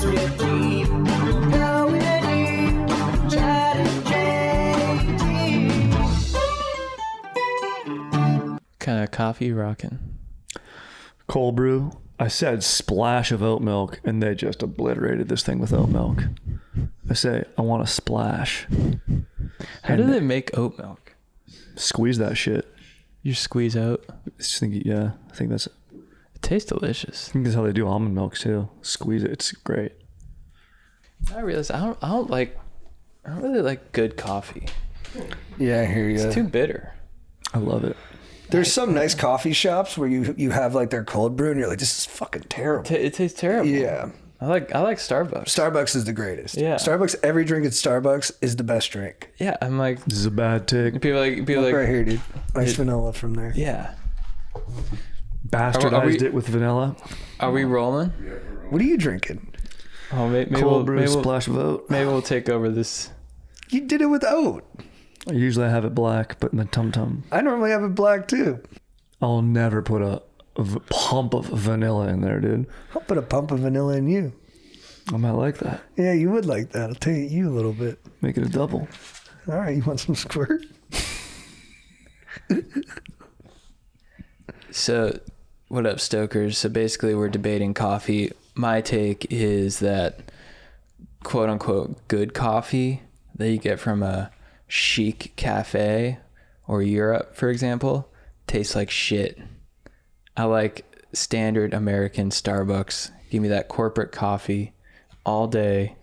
Rip deep, going deep, Chad and JT. Kind of coffee rocking. Cold brew. I said splash of oat milk, and they just obliterated this thing with oat milk. I say, I want a splash. How do they make oat milk? Squeeze that shit. You squeeze out. I think that's it. It tastes delicious. I think that's how they do almond milk too. Squeeze it. It's great. I realize I don't really like good coffee. Yeah, I hear you. It's too bitter. I love it. There's some nice coffee shops where you have like their cold brew and you're like, this is fucking terrible. It tastes terrible. Yeah. I like Starbucks. Starbucks is the greatest. Yeah. Starbucks, every drink at Starbucks is the best drink. Yeah, I'm like, This is a bad take. people like Right here, dude. Nice vanilla from there. yeah. Bastardized it with vanilla. Are we rolling? What are you drinking? Oh, maybe Cold brew, maybe splash of oat. maybe we'll take over this. You did it with oat. Usually I have it black, but in the tum-tum. I normally have it black too. I'll never put a pump of vanilla in there, dude. I'll put a pump of vanilla in you. I might like that. Yeah, you would like that. I'll take you a little bit. Make it a double. All right, you want some squirt? So, what up, Stokers? So basically, we're debating coffee. My take is that quote unquote good coffee that you get from a chic cafe or Europe, for example, tastes like shit. I like standard American Starbucks. Give me that corporate coffee all day.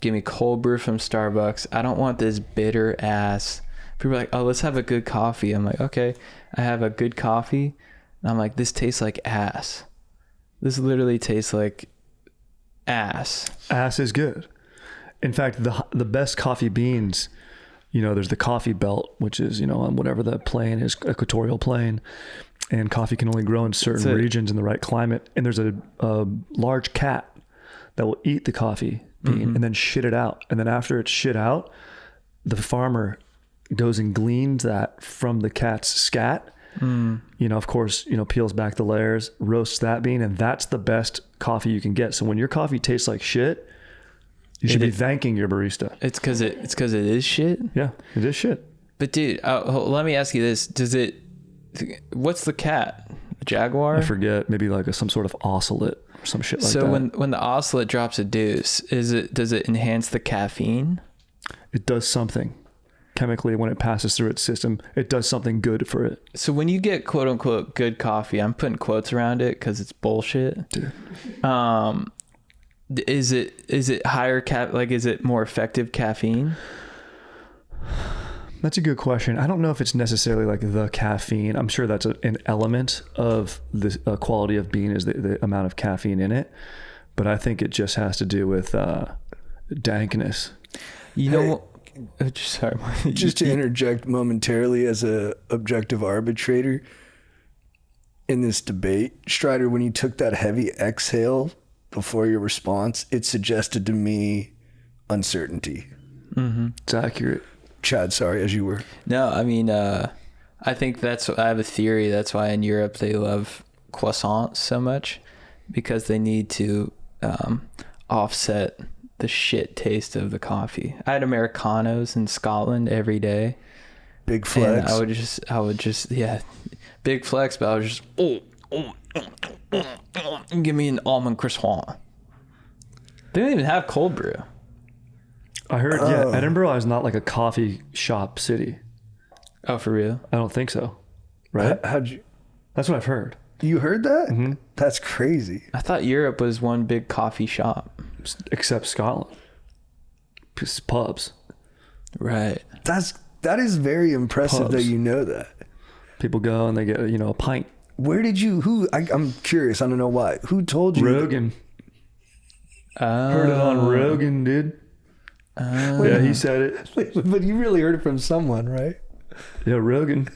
Give me cold brew from Starbucks. I don't want this bitter ass. People are like, oh, let's have a good coffee. I'm like, okay, I have a good coffee. And I'm like, this tastes like ass. This literally tastes like ass. Ass is good. In fact, the best coffee beans, there's the coffee belt, which is, on whatever the plane is, equatorial plane. And coffee can only grow in certain regions in the right climate. And there's a large cat that will eat the coffee bean and then shit it out. And then after it's shit out, the farmer goes and gleans that from the cat's scat. Of course, peels back the layers, roasts that bean, and that's the best coffee you can get. So when your coffee tastes like shit, you should be thanking your barista. It's because it is shit. Yeah, it is shit. But dude, let me ask you this: what's the cat? A jaguar? I forget. Maybe like some sort of ocelot or some shit like that. So when the ocelot drops a deuce, does it enhance the caffeine? It does something. Chemically, when it passes through its system, it does something good for it. So when you get quote unquote good coffee, I'm putting quotes around it because it's bullshit. Dude. Is it higher is it more effective caffeine? That's a good question. I don't know if it's necessarily like the caffeine. I'm sure that's an element of the quality of bean is the amount of caffeine in it. But I think it just has to do with dankness. Sorry. Just to interject momentarily as a objective arbitrator in this debate, Strider, when you took that heavy exhale before your response, it suggested to me uncertainty. Mm-hmm. It's accurate. Chad, sorry, as you were. No, I mean, I think I have a theory. That's why in Europe they love croissants so much, because they need to offset the shit taste of the coffee. I had Americanos in Scotland every day. Big flex. And I would just, yeah, big flex, but I was just, give me an almond croissant. They don't even have cold brew. I heard, Edinburgh is not like a coffee shop city. Oh, for real? I don't think so. Right? How'd you? That's what I've heard. You heard that? Mm-hmm. That's crazy. I thought Europe was one big coffee shop. Except Scotland. Pubs. Right. That is very impressive Pubs. that you know that. People go and they get, a pint. Where did you, I'm curious, I don't know why. Who told you? Rogan. Heard it on Rogan, dude. Yeah, he said it. But you really heard it from someone, right? Yeah, Rogan.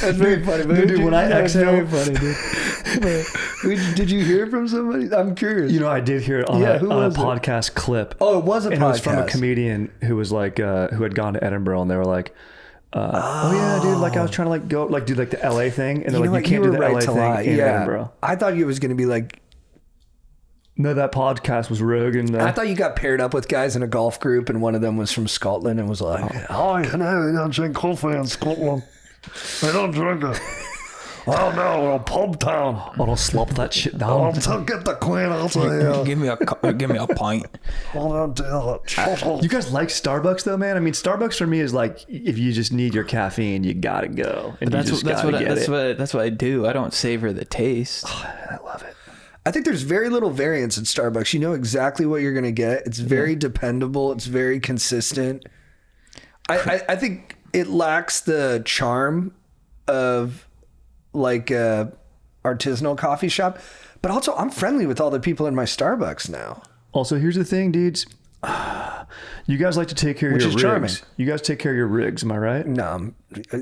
That's very funny. But Dude, when I exhale... Very funny, dude. Did you hear it from somebody? I'm curious. I did hear it on a podcast clip. Oh, it was a podcast. And it was from a comedian who was like, who had gone to Edinburgh, and they were like, oh yeah, dude, like I was trying to like go, like do like the LA thing, and they're like, you can't do the LA thing in Edinburgh. I thought it was going to be like, No, that podcast was Rogan. I thought you got paired up with guys in a golf group, and one of them was from Scotland and was like, Oh, you know, they don't drink coffee in Scotland. They don't drink it. Oh no, we're a pub town. I'll slop that shit I'll down. get the queen out of here. Give me a pint. I don't do that. Shut up. You guys like Starbucks though, man? I mean, Starbucks for me is like if you just need your caffeine, you gotta go. And That's you what, just that's gotta what I, get that's it. what I do. I don't savor the taste. I love it. I think there's very little variance at Starbucks. You know exactly what you're going to get. It's very dependable. It's very consistent. I think it lacks the charm of like a artisanal coffee shop, but also I'm friendly with all the people in my Starbucks now. Also, here's the thing, dudes. You guys like to take care of Which your is rigs. charming. You guys take care of your rigs, am I right? No,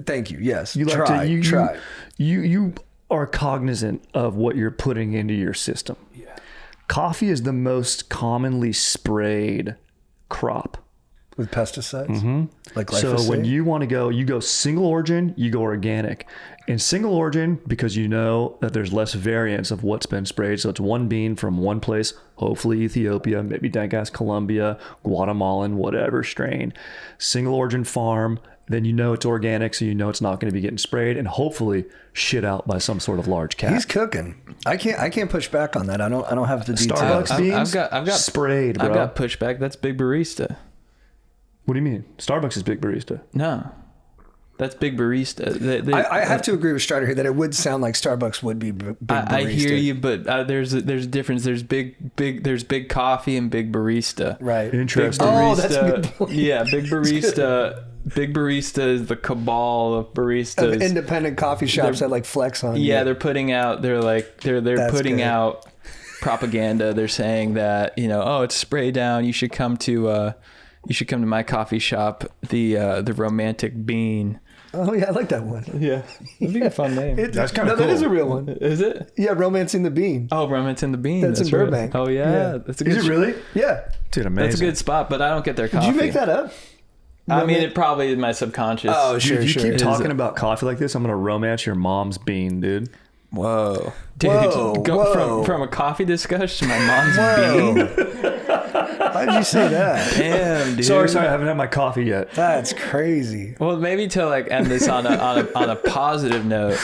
thank you. Yes, You like try, to you, try. You are cognizant of what you're putting into your system. Yeah. Coffee is the most commonly sprayed crop. With pesticides, like So glyphosate. when you want to go, you go single origin, you go organic. In single origin, because you know that there's less variance of what's been sprayed. So it's one bean from one place, hopefully Ethiopia, maybe Dangas, Colombia, Guatemalan, whatever strain. Single origin farm, then you know it's organic, so you know it's not going to be getting sprayed and hopefully shit out by some sort of large cat. He's cooking. I can't push back on that. I don't have the details. Starbucks beans I've got sprayed, bro. I've got pushback. That's Big Barista. What do you mean? Starbucks is Big Barista. No, that's Big Barista. I have to agree with Strider here that it would sound like Starbucks would be big barista. I hear you, but there's a difference. There's big coffee and Big Barista. Right. Interesting. Oh, that's a good point. Yeah, Big Barista. Big Barista is the cabal of baristas. Of independent coffee shops that like flex on you. Yeah, they're putting out. They're That's putting good. out propaganda. They're saying that oh, it's spray down. You should come to my coffee shop. The Romantic Bean. Oh yeah, I like that one. Yeah, that'd be a fun name. That's kinda That cool. is a real one. Is it? Yeah, Romancing the Bean. Oh, Romance in the Bean. That's in right. Burbank. Oh yeah, Yeah. that's a good. Is it really? Yeah. Dude, amazing. That's a good spot, but I don't get their coffee. Did you make that up? I mean, it probably is my subconscious. Oh, Dude, sure, if you sure. keep Is talking it- about coffee like this, I'm going to romance your mom's bean, dude. Whoa, dude! Whoa, go whoa. from a coffee discussion to my mom's bean. Why did you say that? Damn, dude. Sorry, I haven't had my coffee yet. That's crazy. Well, maybe to like end this on a positive note.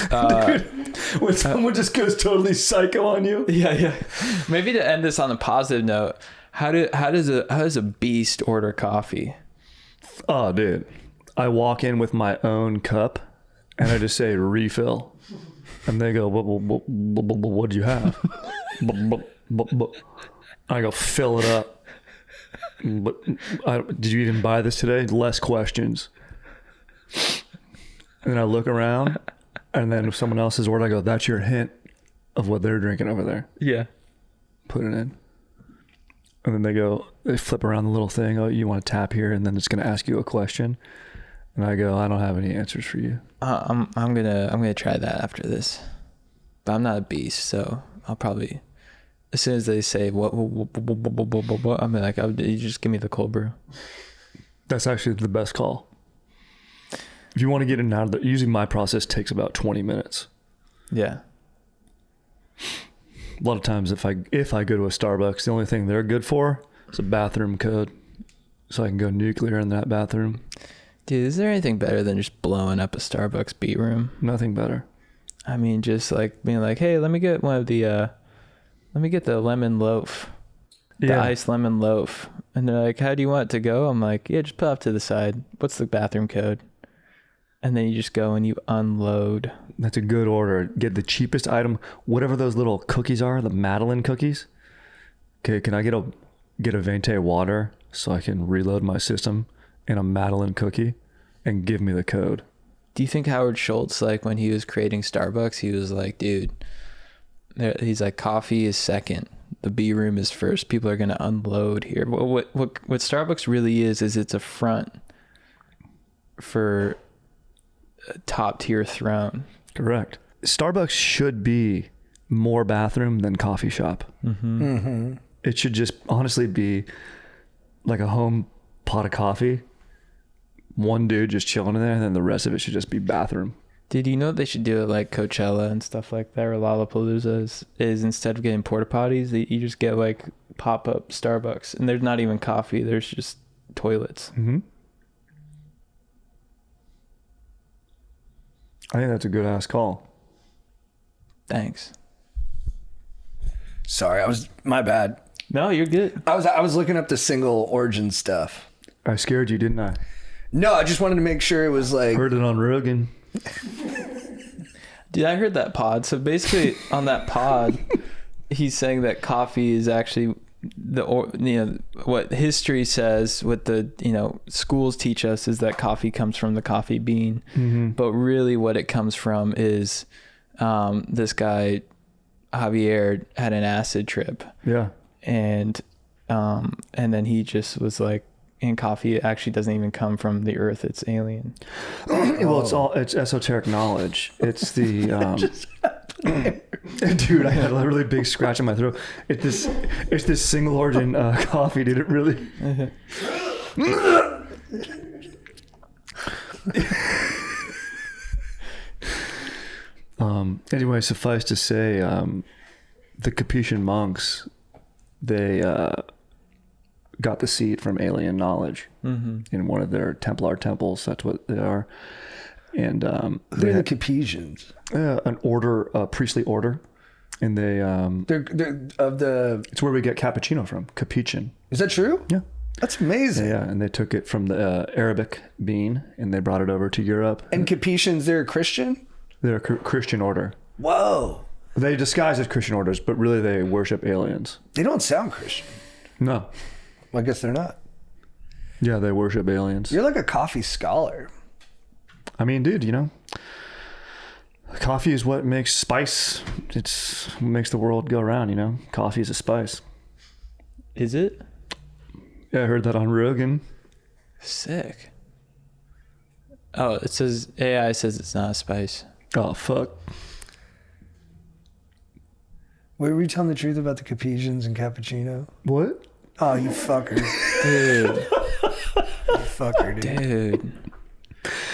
When someone just goes totally psycho on you. Yeah. Maybe to end this on a positive note. How does a beast order coffee? Oh, dude. I walk in with my own cup and I just say refill. And they go, what'd you have? I go, fill it up. Did you even buy this today? Less questions. And then I look around, and then if someone else's order, I go, that's your hint of what they're drinking over there. Yeah. Put it in. And then they flip around the little thing. Oh, you want to tap here, and then it's going to ask you a question. And I go, I don't have any answers for you. I'm gonna try that after this, but I'm not a beast, so I'll probably, as soon as they say what I'm like, you just give me the cold brew. That's actually the best call. If you want to get in and out of usually my process takes about 20 minutes. Yeah. A lot of times if I go to a Starbucks, the only thing they're good for is a bathroom code. So I can go nuclear in that bathroom. Dude, is there anything better than just blowing up a Starbucks beat room? Nothing better. I mean, just like being like, hey, let me get the lemon loaf, the iced lemon loaf. And they're like, how do you want it to go? I'm like, yeah, just put off to the side. What's the bathroom code? And then you just go and you unload. That's a good order. Get the cheapest item, whatever those little cookies are, the Madeline cookies. Okay, can I get a Venti water so I can reload my system and a Madeline cookie and give me the code? Do you think Howard Schultz, like when he was creating Starbucks, he was like, dude, he's like, coffee is second. The B room is first. People are going to unload here. What Starbucks really is it's a front for a top tier throne. Correct. Starbucks should be more bathroom than coffee shop. Mm-hmm. Mm-hmm. It should just honestly be like a home pot of coffee. One dude just chilling in there, and then the rest of it should just be bathroom. Did you know they should do it like Coachella and stuff like that, or Lollapalooza is instead of getting porta potties, you just get like pop-up Starbucks, and there's not even coffee. There's just toilets. Mm-hmm. I think that's a good ass call. Thanks. Sorry, my bad. No, you're good. I was looking up the single origin stuff. I scared you, didn't I? No, I just wanted to make sure it was like. Heard it on Rogan. Dude, I heard that pod. So basically, on that pod, he's saying that coffee is actually what history says, what the schools teach us is that coffee comes from the coffee bean, but really what it comes from is this guy Javier had an acid trip. Yeah. And then he just was like, and coffee actually doesn't even come from the earth, it's alien. Well, it's esoteric knowledge. It's the dude, I had a really big scratch in my throat. It's this single origin coffee, dude. It really anyway, suffice to say, the Capuchin monks, they got the seed from alien knowledge in one of their Templar temples. That's what they are. And Who are the Capesians? an order, a priestly order, and they're of the. it's where we get cappuccino from. Capuchin. Is that true? Yeah. That's amazing. Yeah, and they took it from the Arabic bean and they brought it over to Europe. And Capetians, they're a Christian? They're a Christian order. Whoa. They disguise as Christian orders, but really they worship aliens. They don't sound Christian. No. Well, I guess they're not. Yeah, they worship aliens. You're like a coffee scholar. I mean, dude, coffee is what makes spice. It's what makes the world go around, Coffee is a spice. Is it? Yeah, I heard that on Rogan. Sick. Oh, it says AI says it's not a spice. Oh, fuck. Wait, were you telling the truth about the Capesians and cappuccino? What? Oh, you fucker. Dude. You fucker, dude. Dude.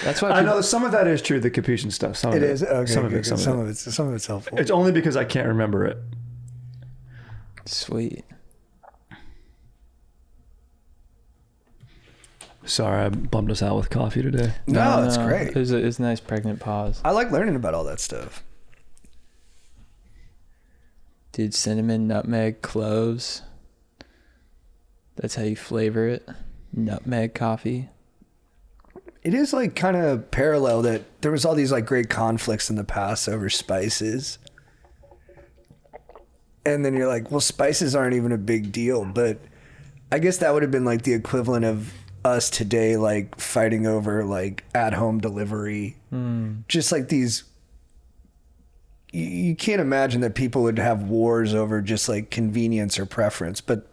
That's why I know some of that is true, the Capuchin stuff. Some It of it is? Okay, Some good, of it. good. Some of it's helpful. It's only because I can't remember it. Sweet. Sorry, I bummed us out with coffee today. No, that's great. It was a nice pregnant pause. I like learning about all that stuff. Dude, cinnamon, nutmeg, cloves. That's how you flavor it. Nutmeg coffee. It is like kind of parallel that there was all these like great conflicts in the past over spices. And then you're like, well, spices aren't even a big deal. But I guess that would have been like the equivalent of us today, like fighting over like at-home delivery. Just like these, you can't imagine that people would have wars over just like convenience or preference. But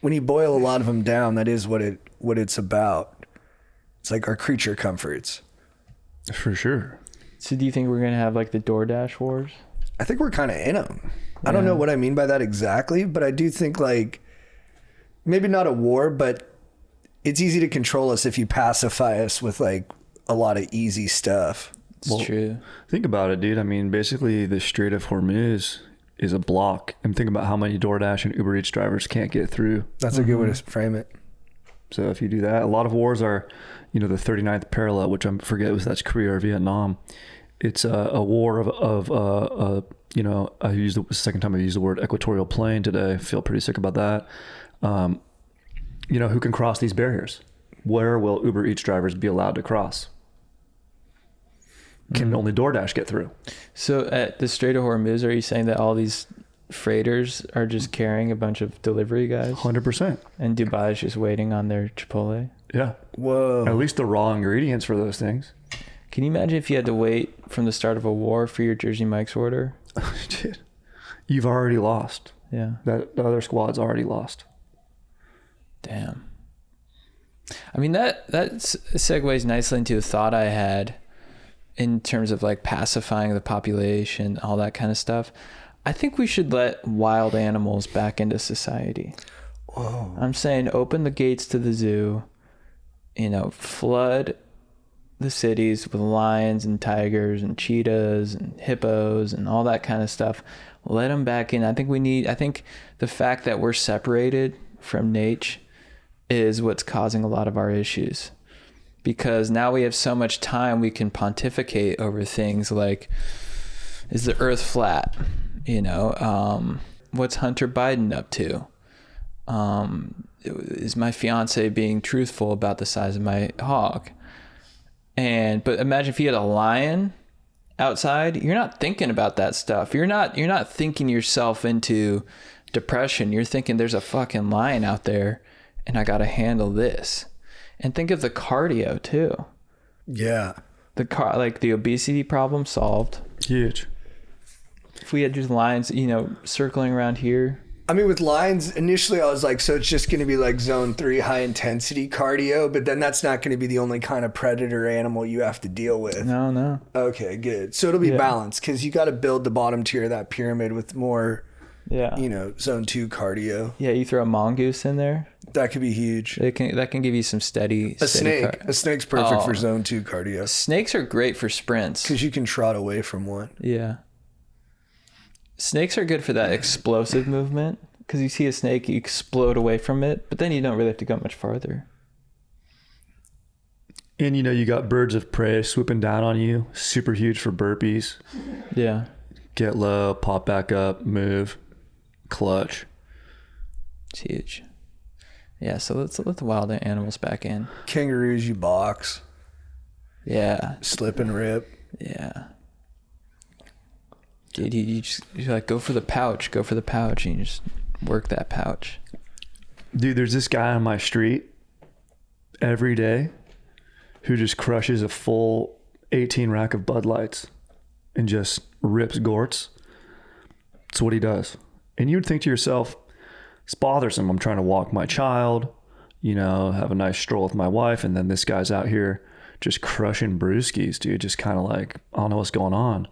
when you boil a lot of them down, that is what it's about. It's like our creature comforts. For sure. So do you think we're going to have like the DoorDash Wars? I think we're kind of in them. I don't know what I mean by that exactly, but I do think like maybe not a war, but it's easy to control us if you pacify us with like a lot of easy stuff. It's true. Think about it, dude. I mean, basically the Strait of Hormuz is a block. And think about how many DoorDash and Uber Eats drivers can't get through. That's a good way to frame it. So if you do that, a lot of wars are, the 39th parallel, which I forget if that's Korea or Vietnam. It's a war of I used the second time I used the word equatorial plane today. I feel pretty sick about that. Who can cross these barriers? Where will Uber Eats drivers be allowed to cross? Can only DoorDash get through? So at the Strait of Hormuz, are you saying that all these freighters are just carrying a bunch of delivery guys? 100%. And Dubai is just waiting on their Chipotle? Yeah. Whoa. At least the raw ingredients for those things. Can you imagine if you had to wait from the start of a war for your Jersey Mike's order? Dude, you've already lost. Yeah. The other squad's already lost. Damn. I mean, that segues nicely into a thought I had in terms of like pacifying the population, all that kind of stuff. I think we should let wild animals back into society. Whoa. I'm saying open the gates to the zoo, flood the cities with lions and tigers and cheetahs and hippos and all that kind of stuff. Let them back in. I think the fact that we're separated from nature is what's causing a lot of our issues, because now we have so much time we can pontificate over things like, is the earth flat? What's Hunter Biden up to? Is my fiance being truthful about the size of my hog? But imagine if you had a lion outside, you're not thinking about that stuff. You're not thinking yourself into depression. You're thinking there's a fucking lion out there and I got to handle this. And think of the cardio too. Yeah. The obesity problem solved. Huge. If we had just lions, circling around here. I mean, with lions, initially I was like, so it's just going to be like zone 3 high intensity cardio, but then that's not going to be the only kind of predator animal you have to deal with. No. Okay, good. So it'll be balanced, because you got to build the bottom tier of that pyramid with more, zone 2 cardio. Yeah, you throw a mongoose in there. That could be huge. That can give you some steady. A snake's perfect for zone 2 cardio. Snakes are great for sprints. Because you can trot away from one. Yeah. Snakes are good for that explosive movement, because you see a snake, you explode away from it, but then you don't really have to go much farther. And you got birds of prey swooping down on you. Super huge for burpees. Yeah. Get low, pop back up, move, clutch. It's huge. Yeah, so let's let the wild animals back in. Kangaroos, you box. Yeah. Slip and rip. Yeah. Dude, you like go for the pouch, and you just work that pouch. Dude, there's this guy on my street every day who just crushes a full 18 rack of Bud Lights and just rips gorts. That's what he does. And you would think to yourself, it's bothersome. I'm trying to walk my child, have a nice stroll with my wife, and then this guy's out here just crushing brewskis, dude. Just kind of like, I don't know what's going on.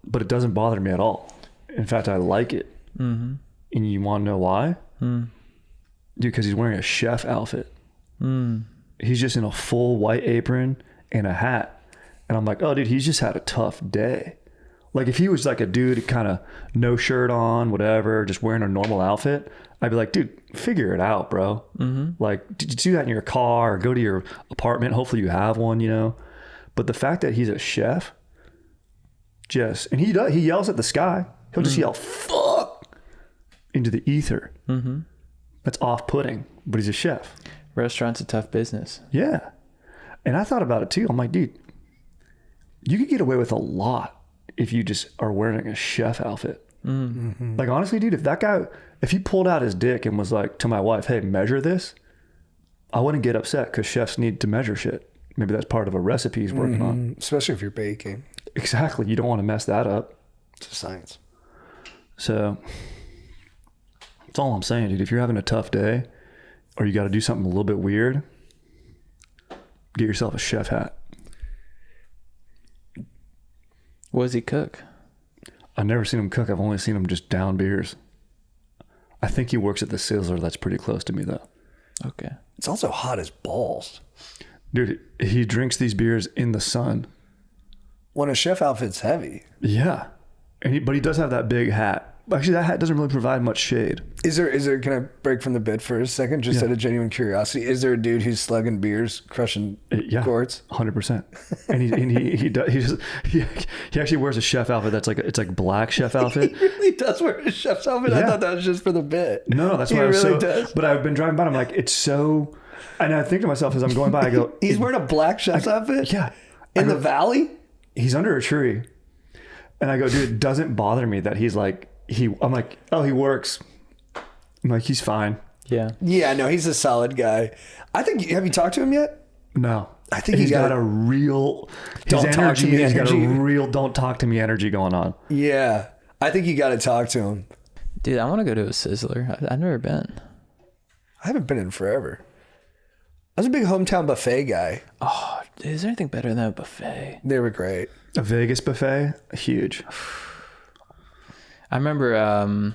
But it doesn't bother me at all. In fact, I like it. Mm-hmm. And you want to know why? Dude, because he's wearing a chef outfit. He's just in a full white apron and a hat. And I'm like, oh, dude, he's just had a tough day. Like, if he was like a dude kind of no shirt on, whatever, just wearing a normal outfit, I'd be like, dude, figure it out, bro. Mm-hmm. Like, did you do that in your car or go to your apartment? Hopefully you have one, But the fact that he's a chef, and he yells at the sky. He'll just yell "fuck" into the ether. Mm-hmm. That's off-putting, but he's a chef. Restaurant's a tough business. Yeah, and I thought about it too. I'm like, dude, you could get away with a lot if you just are wearing a chef outfit. Mm-hmm. Like, honestly, dude, if he pulled out his dick and was like to my wife, "Hey, measure this," I wouldn't get upset, because chefs need to measure shit. Maybe that's part of a recipe he's working on. Especially if you're baking. Exactly. You don't want to mess that up. It's a science. So that's all I'm saying, dude. If you're having a tough day or you got to do something a little bit weird, get yourself a chef hat. What does he cook? I've never seen him cook. I've only seen him just down beers. I think he works at the Sizzler. That's pretty close to me, though. Okay. It's also hot as balls. Dude, he drinks these beers in the sun. When a chef outfit's heavy. Yeah. But he does have that big hat. Actually, that hat doesn't really provide much shade. Is there, can I break from the bit for a second? Just out of genuine curiosity. Is there a dude who's slugging beers, crushing gourds? 100%. And he actually wears a chef outfit it's like black chef outfit. He really does wear a chef's outfit? Yeah. I thought that was just for the bit. No, that's why he really does. But I've been driving by, I'm like, it's so, and I think to myself as I'm going by, I go, he's wearing a black chef's outfit? Yeah. In the valley? He's under a tree. And I go, dude, it doesn't bother me that he's like, I'm like, oh, he works. I'm like, he's fine. Yeah. Yeah, no, he's a solid guy. Have you talked to him yet? No. I think he's got a real, his energy, he's got a real don't talk to me energy going on. Yeah. I think you got to talk to him. Dude, I want to go to a Sizzler. I've never been. I haven't been in forever. I was a big hometown buffet guy. Oh, is there anything better than a buffet? They were great. A Vegas buffet? Huge. I remember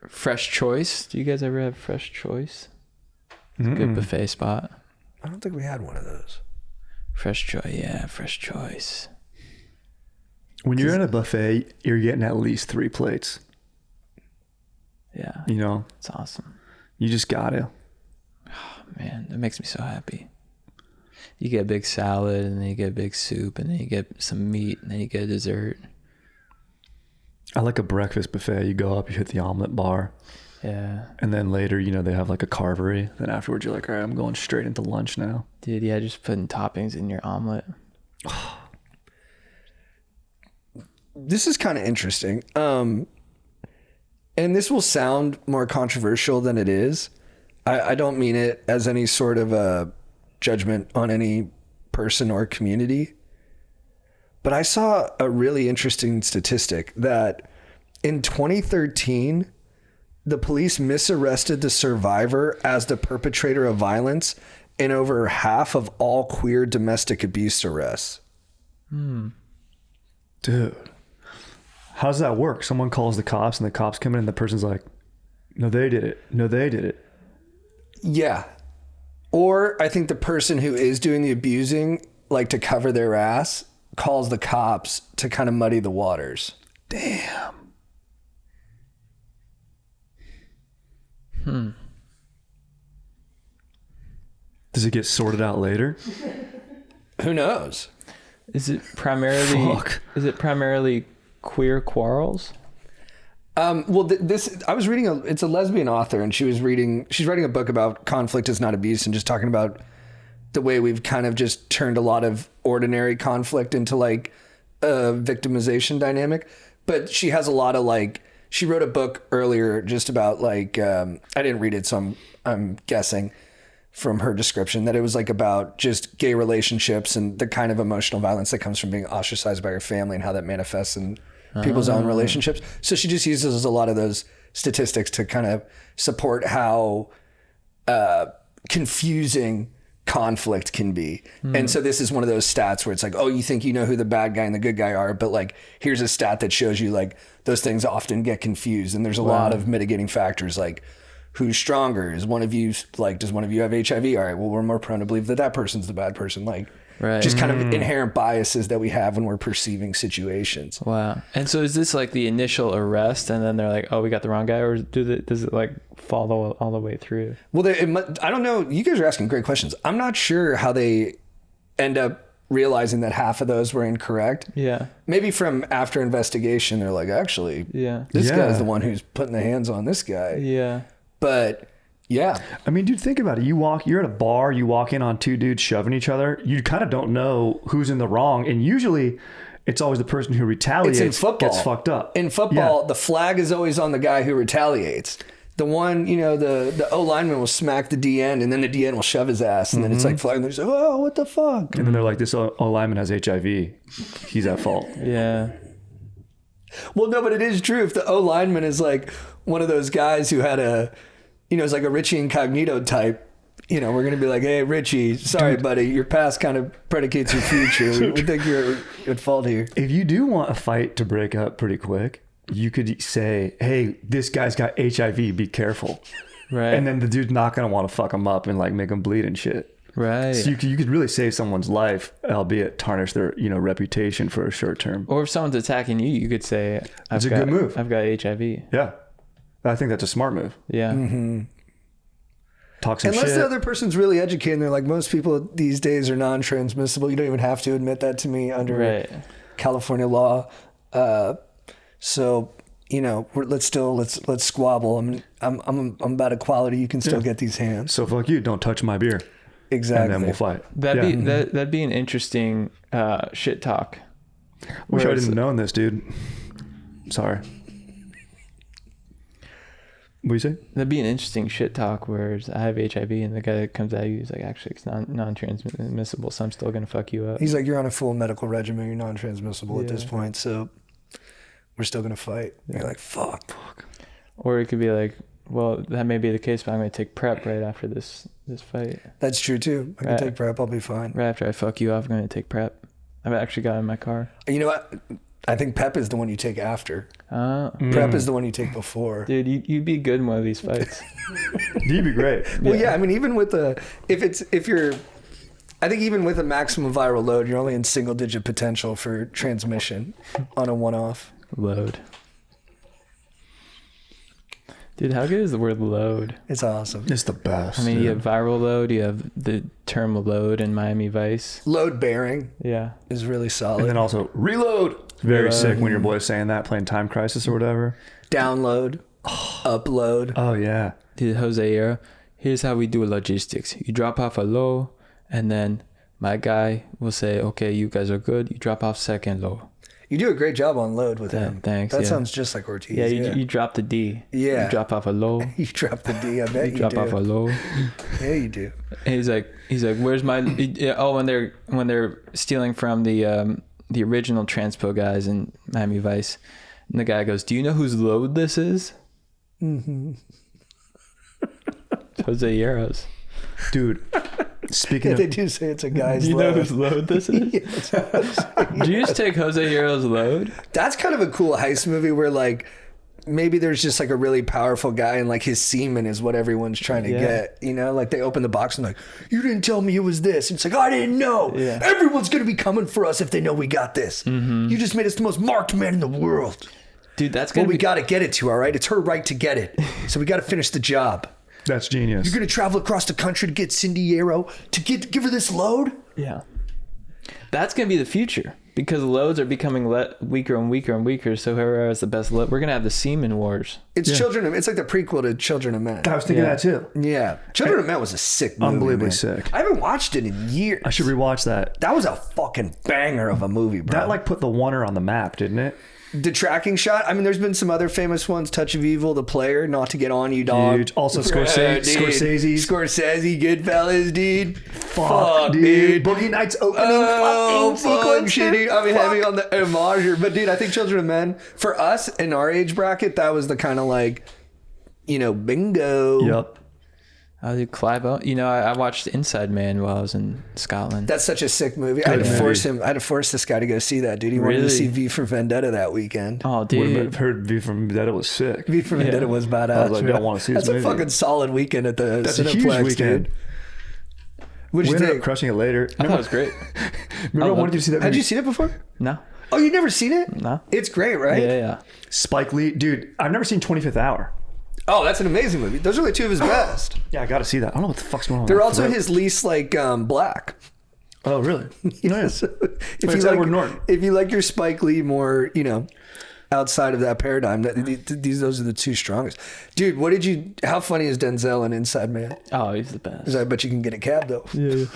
Fresh Choice. Do you guys ever have Fresh Choice? It's a good buffet spot. I don't think we had one of those. Fresh choice. Yeah, fresh choice. When you're in a buffet, you're getting at least 3 plates. Yeah. You know, It's awesome. you just gotta. Oh, man, that makes me so happy. You get a big salad, and then you get a big soup, and then you get some meat, and then you get a dessert. I like a breakfast buffet. You go up, you hit the omelet bar, Yeah. and then later, you know, they have like a carvery. Then afterwards, you're like, all right, I'm going straight into lunch now. Dude, yeah, just putting toppings in your omelet. This is kind of interesting. And this will sound more controversial than it is. I don't mean it as any sort of a judgment on any person or community. But I saw a really interesting statistic that in 2013, the police misarrested the survivor as the perpetrator of violence in over half of all queer domestic abuse arrests. Dude, how does that work? Someone calls the cops and the cops come in and the person's like, no, they did it. No, they did it. Yeah. Or I think the person who is doing the abusing, like to cover their ass, calls the cops to kind of muddy the waters. Damn. Does it get sorted out later? Who knows? Is it primarily Fuck. Is it primarily queer quarrels? Well, this I was reading it's a lesbian author, and she's writing a book about conflict is not abuse, and just talking about the way we've kind of just turned a lot of ordinary conflict into like a victimization dynamic. But she has a lot of like, she wrote a book earlier just about like, I didn't read it, so I'm guessing from her description that it was like about just gay relationships and the kind of emotional violence that comes from being ostracized by your family and how that manifests in people's own relationships. So she just uses a lot of those statistics to kind of support how confusing conflict can be. And so this is one of those stats where it's like, oh, you think you know who the bad guy and the good guy are, but like here's a stat that shows you like those things often get confused, and there's a lot of mitigating factors, like who's stronger? Is one of you like, does one of you have HIV? All right, well, we're more prone to believe that that person's the bad person. Like, Right. just kind of inherent biases that we have when we're perceiving situations. Wow. And so is this like the initial arrest, and then they're like, oh, we got the wrong guy, or does it like follow all the way through? Well, I don't know. You guys are asking great questions. I'm not sure how they end up realizing that half of those were incorrect. Yeah. Maybe from after investigation, they're like, actually, Yeah. this Yeah. guy's the one who's putting the hands on this guy. Yeah. But yeah, I mean, dude, think about it. You're at a bar, you walk in on 2 dudes shoving each other. You kind of don't know who's in the wrong. And usually it's always the person who retaliates it's in football. gets fucked up. In football, Yeah. the flag is always on the guy who retaliates. The one, the O lineman will smack the DN, and then the DN will shove his ass, and then it's like flag, and they're just like, oh, what the fuck? And then they're like, this O lineman has HIV. He's at fault. Yeah. Well, no, but it is true. If the O lineman is like one of those guys who had it's like a Richie Incognito type, we're going to be like, hey, Richie, sorry, buddy, your past kind of predicates your future. We think you're at fault here. If you do want a fight to break up pretty quick, you could say, hey, this guy's got HIV, be careful. Right. And then the dude's not going to want to fuck him up and like make him bleed and shit. Right. So you could really save someone's life, albeit tarnish their reputation for a short term. Or if someone's attacking you, you could say, It's a good move. I've got HIV. Yeah. I think that's a smart move. Yeah. Mm-hmm. Talk some Unless shit. the other person's really educated and they're like, most people these days are non-transmissible. You don't even have to admit that to me under Right. California law. So, let's squabble. I'm about equality. You can still get these hands. So fuck you, don't touch my beer. Exactly. And then we'll fight. That'd be an interesting shit talk. Wish I Whereas- didn't known this, dude. Sorry. What do you say? That'd be an interesting shit talk where I have HIV, and the guy that comes at you is like, actually, it's non-transmissible, so I'm still gonna fuck you up. He's like, you're on a full medical regimen. You're non-transmissible at this Yeah. point. So we're still going to fight. Yeah. You're like, fuck. Or it could be like, well, that may be the case, but I'm gonna take PrEP right after this fight. That's true too. I can Right. take PrEP. I'll be fine. Right after I fuck you off, I'm gonna take PrEP. I've actually got it in my car. You know what? I think PEP is the one you take after. Prep is the one you take before. Dude, you'd be good in one of these fights. You'd be great. Well, yeah. I mean, even with I think even with a maximum viral load, you're only in single digit potential for transmission on a one-off. Load. Dude, how good is the word load? It's awesome. It's the best. I mean, dude. you have viral load, you have the term load in Miami Vice. Load bearing Yeah. is really solid. And then also reload. Very Reload. sick when your boy's saying that, playing Time Crisis or whatever. Download, upload. Oh yeah. Dude, Jose Era, here's how we do logistics. You drop off a low, and then my guy will say, okay, you guys are good. You drop off second low. You do a great job on load with him. Thanks, That yeah. sounds just like Ortiz. Yeah, you drop the D. Yeah. You drop off a low. You drop the D. I bet You you drop do. off a low. Yeah, you do. And he's like, where's my? Oh, when they're stealing from the original Transpo guys in Miami Vice, and the guy goes, "Do you know whose load this is?" Mm-hmm. Jose Yeros. Dude. Speaking Yeah, of they do say it's a guy's Do you know load. whose load this is? Do you just take Jose Yeros' load? That's kind of a cool heist movie where like maybe there's just like a really powerful guy and like his semen is what everyone's trying to Yeah. get. You know, like they open the box and like, you didn't tell me it was this. And it's like, I didn't know. Yeah. Everyone's gonna be coming for us if they know we got this. You just made us the most marked man in the world. Dude, that's Well, gonna we be. gotta get it to, all right? It's her right to get it. So we gotta finish the job. that's genius. You're gonna travel across the country to get Cindiero to give her this load? Yeah. That's gonna be the future because loads are becoming weaker and weaker and weaker. So whoever has the best load, we're gonna have the semen wars. It's Children of, it's like the prequel to Children of Men. I was thinking Yeah. that too. Yeah. Children of Men was a sick movie. Unbelievably man. sick. I haven't watched it in years. I should rewatch that. That was a fucking banger of a movie, bro. That like put the Oneer on the map, didn't it? the tracking shot. I mean, there's been some other famous ones. Touch of Evil, The Player, Not to Get On You, Dog. Huge. Also Dude. Scorsese's. Scorsese, Goodfellas, dude. Fuck, dude. Boogie Nights opening Oh, fucking fuck, sequence. shitty. I mean, Fuck. heavy on the homage. But dude, I think Children of Men, for us in our age bracket, that was the kind of like, you know, bingo. Yep. I did Clive Owen. You know, I watched Inside Man while I was in Scotland. That's such a sick movie. I had to force this guy to go see that, dude. He wanted to Really? see V for Vendetta that weekend. Oh, Would dude. have heard V from Vendetta was sick. V for Vendetta was badass. I was like, man. I wanna see this That's movie. a fucking solid weekend at the That's a Cineplex, huge weekend. dude. What'd We you ended up think? crushing it later. I thought it was great. Remember I wanted you to see that Had movie? you seen it before? No. Oh, you've never seen it? No. It's great, right? Yeah, yeah. Spike Lee. Dude, I've never seen 25th Hour. Oh, that's an amazing movie. Those are like two of his best. Yeah, I got to see that. I don't know what the fuck's going on. They're with also that. his least like black. Oh, really? Nice. If But you it's like, Edward Norton. if you like your Spike Lee more, you know, outside of that paradigm, those are the two strongest. Dude, how funny is Denzel in Inside Man? Oh, he's the best. I bet you can get a cab though. Yeah.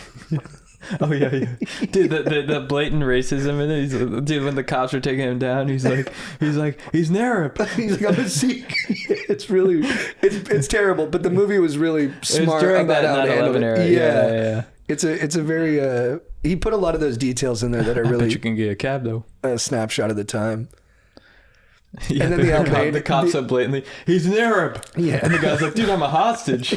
Oh yeah, yeah. Dude, the blatant racism in it. Dude, when the cops are taking him down, he's like, he's Narab. He's like, I'm a Sikh. It's really, it's terrible. But the movie was really smart during about that how to handle 9/11 it. era. Yeah. It's a very he put a lot of those details in there that are I bet really you can get a cab though. a snapshot of the time. Yeah, And then the cops so blatantly, he's an Arab. Yeah. And the guy's like, dude, I'm a hostage.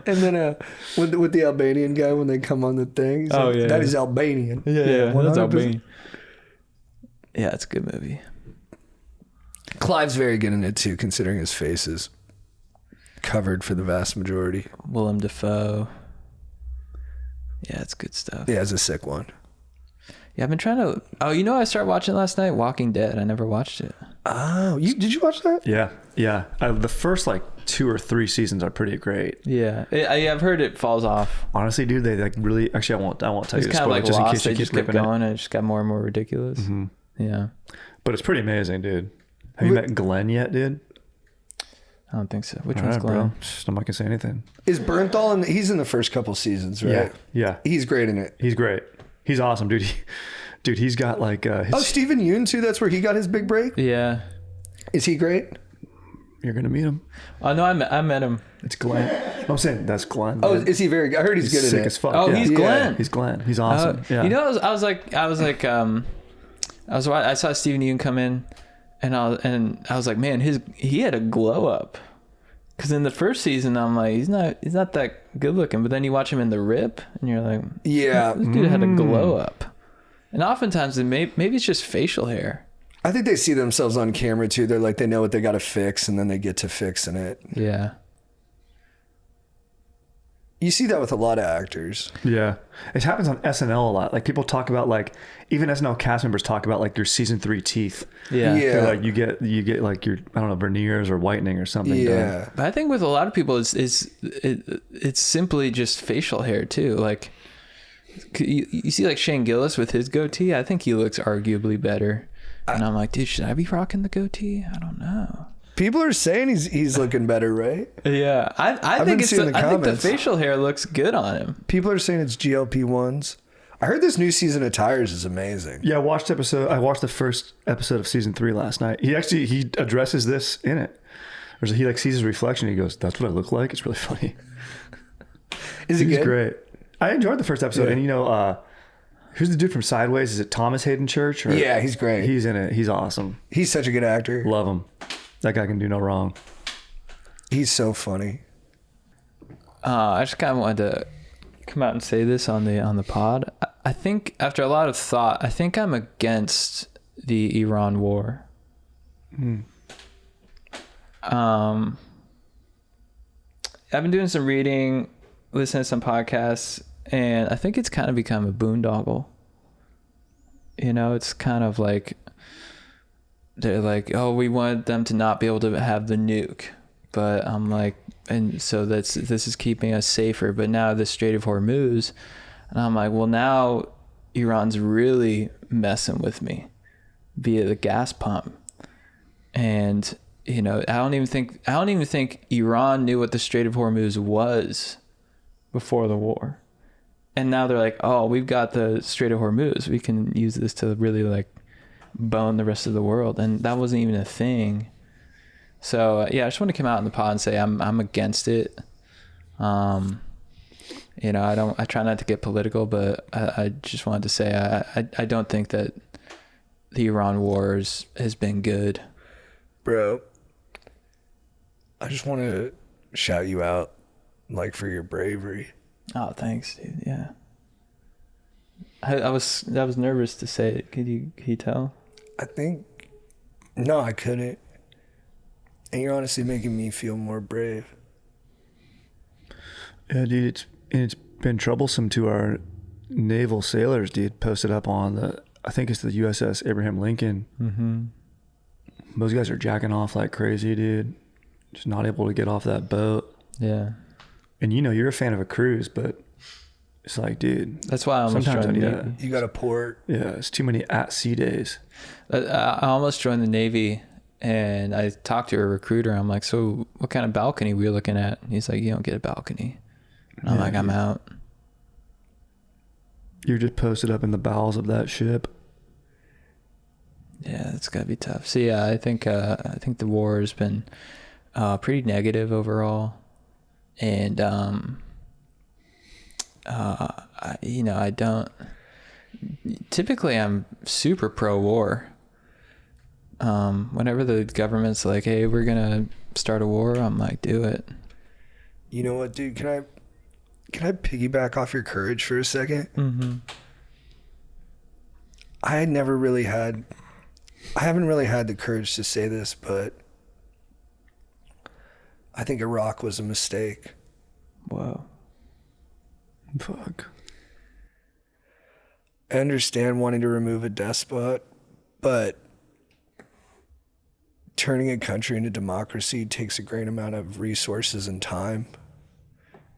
And then with the Albanian guy when they come on the thing, he's Oh, like, yeah. that is Albanian. Yeah, that's 100%. Albanian. Yeah, it's a good movie. Clive's very good in it too, considering his face is covered for the vast majority. Willem Dafoe. Yeah, it's good stuff. Yeah, it's a sick one. Yeah, I've been trying to. Oh, you know, I started watching last night. Walking Dead. I never watched it. Oh, did you watch that? Yeah, yeah. The first like 2 or 3 seasons are pretty great. Yeah, I've heard it falls off. Honestly, dude, they like really. Actually, I won't tell It's you the kind of spoiler like just in Lost. case They you just keep kept ripping going, and it just got more and more ridiculous. Mm-hmm. Yeah, But it's pretty amazing, dude. Have you met Glenn yet, dude? I don't think so. Which All one's right, bro. Glenn? I'm not gonna say anything. Is Bernthal he's in the first couple seasons, right? Yeah. He's great in it. He's great. He's awesome, dude. Dude, he's got like Oh, Stephen Yeun too. That's where he got his big break. Yeah. Is he great? You're gonna meet him. Oh no, I met him. It's Glenn. I'm saying that's Glenn. Oh, dude. is he very good? I heard he's good sick at it. as fuck. Oh, yeah. he's Glenn. He's Glenn. He's awesome. Yeah. You know, I saw Stephen Yeun come in, and I was like, man, he had a glow up. Because in the first season, I'm like, he's not that good looking. But then you watch him in The Rip, and you're like, Yeah. this dude had a glow up. And oftentimes, maybe it's just facial hair. I think they see themselves on camera too. They're like, they know what they got to fix, and then they get to fixing it. Yeah. You see that with a lot of actors. Yeah. It happens on SNL a lot. Like people talk about like, even SNL cast members talk about like your season 3 teeth. Yeah. Yeah. They're like you get like your, I don't know, veneers or whitening or something. Yeah. done. But I think with a lot of people, it's simply just facial hair too. Like you see like Shane Gillis with his goatee. I think he looks arguably better. And I'm like, dude, should I be rocking the goatee? I don't know. People are saying he's looking better, right? Yeah, I I've think been it's. seeing the I think the comments. facial hair looks good on him. People are saying it's GLP-1s. I heard this new season of Tires is amazing. Yeah, I watched the first episode of season 3 last night. He addresses this in it. He like sees his reflection. He goes, "That's what I look like." It's really funny. Is it He's good? great. I enjoyed the first episode, Yeah. and you know, who's the dude from Sideways? Is it Thomas Hayden Church? Or, Yeah, he's great. He's in it. He's awesome. He's such a good actor. Love him. That guy can do no wrong. He's so funny. I just kind of wanted to come out and say this on the pod. I think after a lot of thought, I think I'm against the Iran war. I've been doing some reading, listening to some podcasts, and I think it's kind of become a boondoggle. You know, it's kind of like they're like, oh, we want them to not be able to have the nuke, but I'm like, and so this is keeping us safer. But now the Strait of Hormuz, and I'm like, well, now Iran's really messing with me via the gas pump, and you know, I don't even think Iran knew what the Strait of Hormuz was before the war. And now they're like, oh, we've got the Strait of Hormuz. We can use this to really like bone the rest of the world. And that wasn't even a thing. So yeah, I just want to come out in the pod and say I'm against it. You know, I try not to get political, but I just wanted to say I don't think that the Iran wars has been good. Bro, I just want to shout you out, like, for your bravery. Oh, thanks, dude. Yeah. I was nervous to say it. Can you tell? No, I couldn't. And you're honestly making me feel more brave. Yeah, dude, it's been troublesome to our naval sailors, dude. Posted up on I think it's the USS Abraham Lincoln. Mm-hmm. Those guys are jacking off like crazy, dude. Just not able to get off that boat. Yeah. And you know, you're a fan of a cruise, but it's like, dude. That's why I almost Sometimes joined the I Navy. need You got a port. Yeah, it's too many at-sea days. I almost joined the Navy, and I talked to a recruiter. I'm like, so what kind of balcony were you looking at? And he's like, you don't get a balcony. And I'm like, I'm out. You're just posted up in the bowels of that ship. Yeah, it's gotta be tough. So yeah, I think the war has been pretty negative overall, and I don't. Typically, I'm super pro-war. Whenever the government's like, "Hey, we're gonna start a war," I'm like, "Do it." You know what, dude? Can I piggyback off your courage for a second? Mm-hmm. I haven't really had the courage to say this, but I think Iraq was a mistake. Whoa. Fuck. I understand wanting to remove a despot, but turning a country into democracy takes a great amount of resources and time.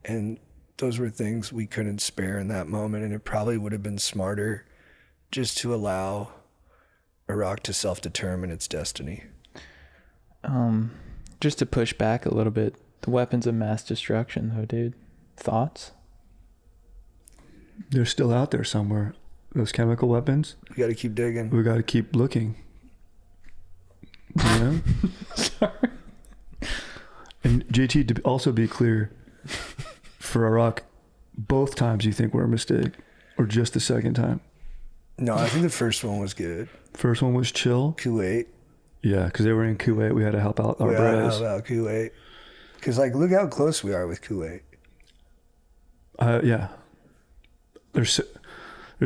And those were things we couldn't spare in that moment, and it probably would have been smarter just to allow Iraq to self-determine its destiny. Just to push back a little bit, the weapons of mass destruction, though, dude. Thoughts? They're still out there somewhere. Those chemical weapons. We got to keep digging. We got to keep looking. You know? Sorry. And JT, to also be clear, for Iraq, both times you think were a mistake, or just the second time? No, I think the first one was good. First one was chill. Kuwait. Yeah, because they were in Kuwait. We had to help out our We gotta bros. help out Kuwait. Because, like, look how close we are with Kuwait. Yeah. There's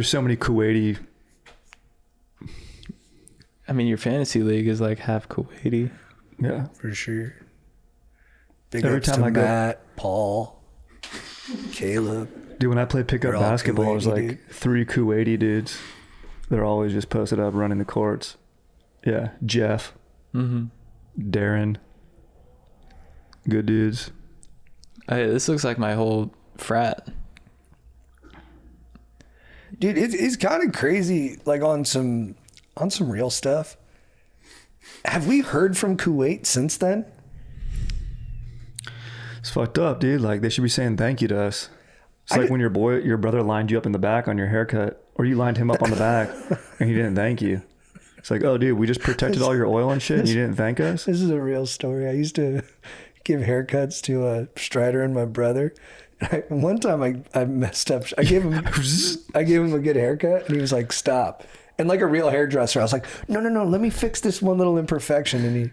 so many Kuwaiti I mean, your fantasy league is like half Kuwaiti. Yeah. For sure. Big Every ups time to I go- Matt, Paul, Caleb. Dude, when I play pickup They're all basketball, there's Kuwaiti, like dude. 3 Kuwaiti dudes. They're always just posted up running the courts. Yeah. Jeff, Mm-hmm. Darren. Good dudes. Hey, this looks like my whole frat. Dude, it's kind of crazy, like on some real stuff. Have we heard from Kuwait since then? It's fucked up, dude. Like, they should be saying thank you to us. It's I like did- when your brother lined you up in the back on your haircut, or you lined him up on the back and he didn't thank you. It's like, oh, dude, we just protected all your oil and shit and you didn't thank us? This is a real story. I used to give haircuts to Strider and my brother. And one time I messed up. I gave him a good haircut, and he was like, "Stop!" And like a real hairdresser, I was like, "No, let me fix this one little imperfection." And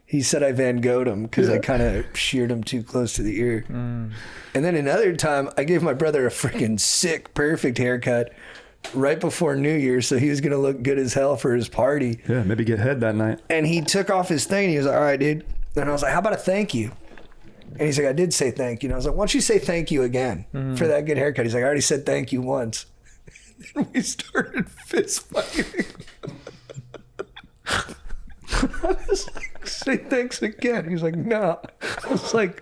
he said I Van Gogh'd him because I kind of sheared him too close to the ear. And then another time, I gave my brother a freaking sick, perfect haircut right before New Year's, so he was gonna look good as hell for his party. Yeah, maybe get head that night. And he took off his thing, and he was like, "All right, dude." And I was like, "How about a thank you?" And he's like, "I did say thank you." And I was like, "Why don't you say thank you again for that good haircut?" He's like, "I already said thank you once." And we started fist fighting. I was like, "Say thanks again." He's like, "No." I was like,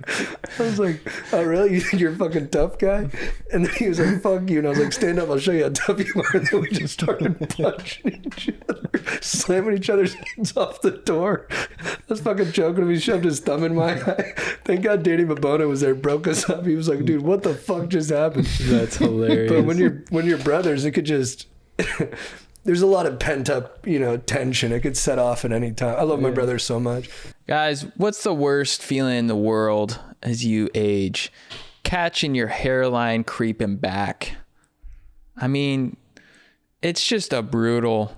"Oh, really? You think you're a fucking tough guy?" And then he was like, "Fuck you." And I was like, "Stand up, I'll show you how tough you are." And then we just started punching each other, slamming each other's heads off the door. I was fucking choking him. He shoved his thumb in my eye. Thank God Danny Mabona was there, broke us up. He was like, "Dude, what the fuck just happened?" That's hilarious. But when you're brothers, it could just there's a lot of pent up, tension. It could set off at any time. I love my brother so much. Guys, what's the worst feeling in the world as you age? Catching your hairline creeping back. I mean, it's just a brutal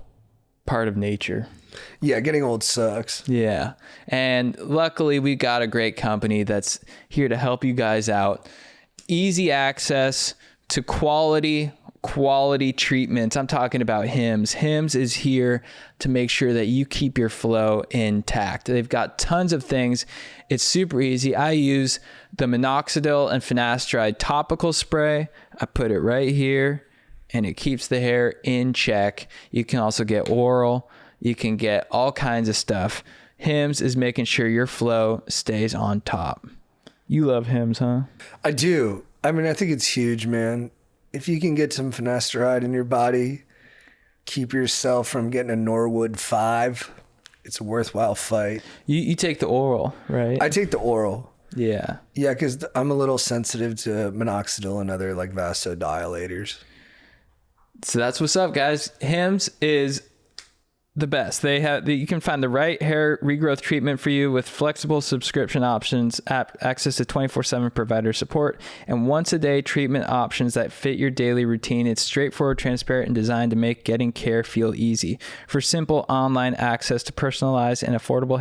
part of nature. Yeah, getting old sucks. Yeah. And luckily, we got a great company that's here to help you guys out. Easy access to quality treatments. I'm talking about Hims. Hims is here to make sure that you keep your flow intact. They've got tons of things. It's super easy. I use the minoxidil and finasteride topical spray. I put it right here and it keeps the hair in check. You can also get oral. You can get all kinds of stuff. Hims is making sure your flow stays on top. You love Hims, huh? I do. I mean, I think it's huge, man. If you can get some finasteride in your body, keep yourself from getting a Norwood 5, it's a worthwhile fight. You take the oral, right? I take the oral. Yeah. Yeah, because I'm a little sensitive to minoxidil and other like vasodilators. So that's what's up, guys. Hims is the best. You can find the right hair regrowth treatment for you with flexible subscription options, access to 24/7 provider support, and once-a-day treatment options that fit your daily routine. It's straightforward, transparent, and designed to make getting care feel easy. For simple online access to personalized and affordable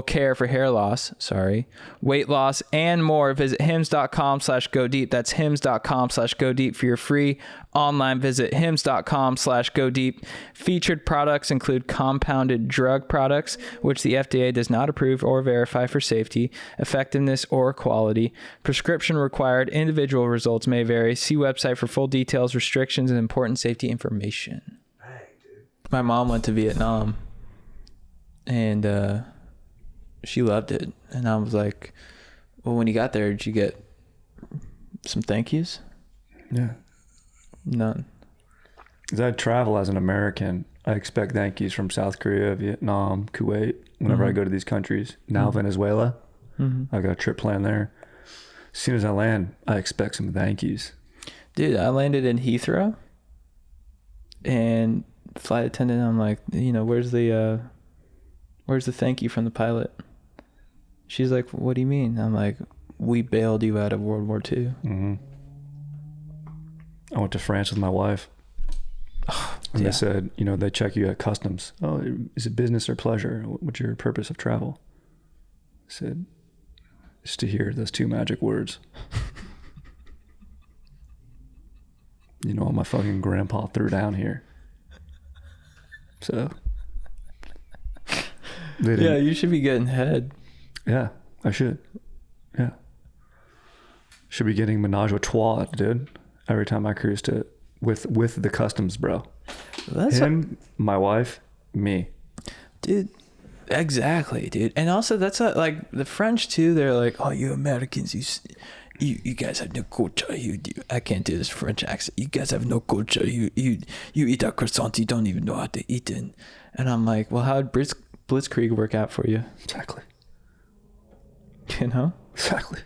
care for hair loss, weight loss, and more, visit hims.com/go deep. That's hims.com/go deep for your free online visit. hims.com/go deep. Featured products include compounded drug products, which the FDA does not approve or verify for safety, effectiveness, or quality. Prescription required. Individual results may vary. See website for full details, restrictions, and important safety information. My mom went to Vietnam and she loved it. And I was like, well, when you got there, did you get some thank yous? Yeah. None. As I travel as an American, I expect thank yous from South Korea, Vietnam, Kuwait, whenever I go to these countries. Now Venezuela. I got a trip planned there. As soon as I land, I expect some thank yous. Dude, I landed in Heathrow and flight attendant, I'm like, where's the thank you from the pilot? She's like, what do you mean? I'm like, we bailed you out of World War II. I went to France with my wife. And they said, they check you at customs. Oh, is it business or pleasure? What's your purpose of travel? I said, it's to hear those 2 magic words. All my fucking grandpa threw down here. So Yeah, you should be getting head. Yeah, I should. Yeah. Should be getting menage a trois, dude. Every time I cruise to with the customs bro. That's Him, my wife, me. dude. Exactly, dude. And also, that's like the French too. They're like, "Oh, you Americans, you guys have no culture. I can't do this French accent. You guys have no culture. You eat a croissant. You don't even know how to eat it." And I'm like, "Well, how did Blitzkrieg work out for you?" Exactly. You know, Exactly.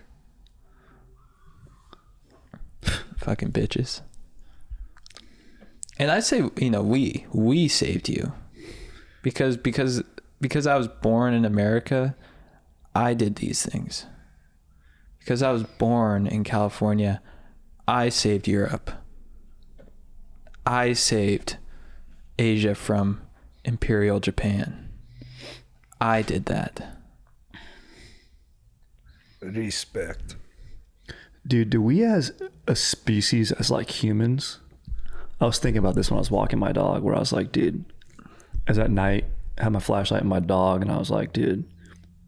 fucking bitches. And I say, you know, we saved you because I was born in America. I did these things. Because I was born in California, I saved Europe. I saved Asia from Imperial Japan. I did that. Respect. Dude, do we as a species, as like humans, I was thinking about this when I was walking my dog, where I was like, dude, as at night, I had my flashlight and my dog, and I was like, dude,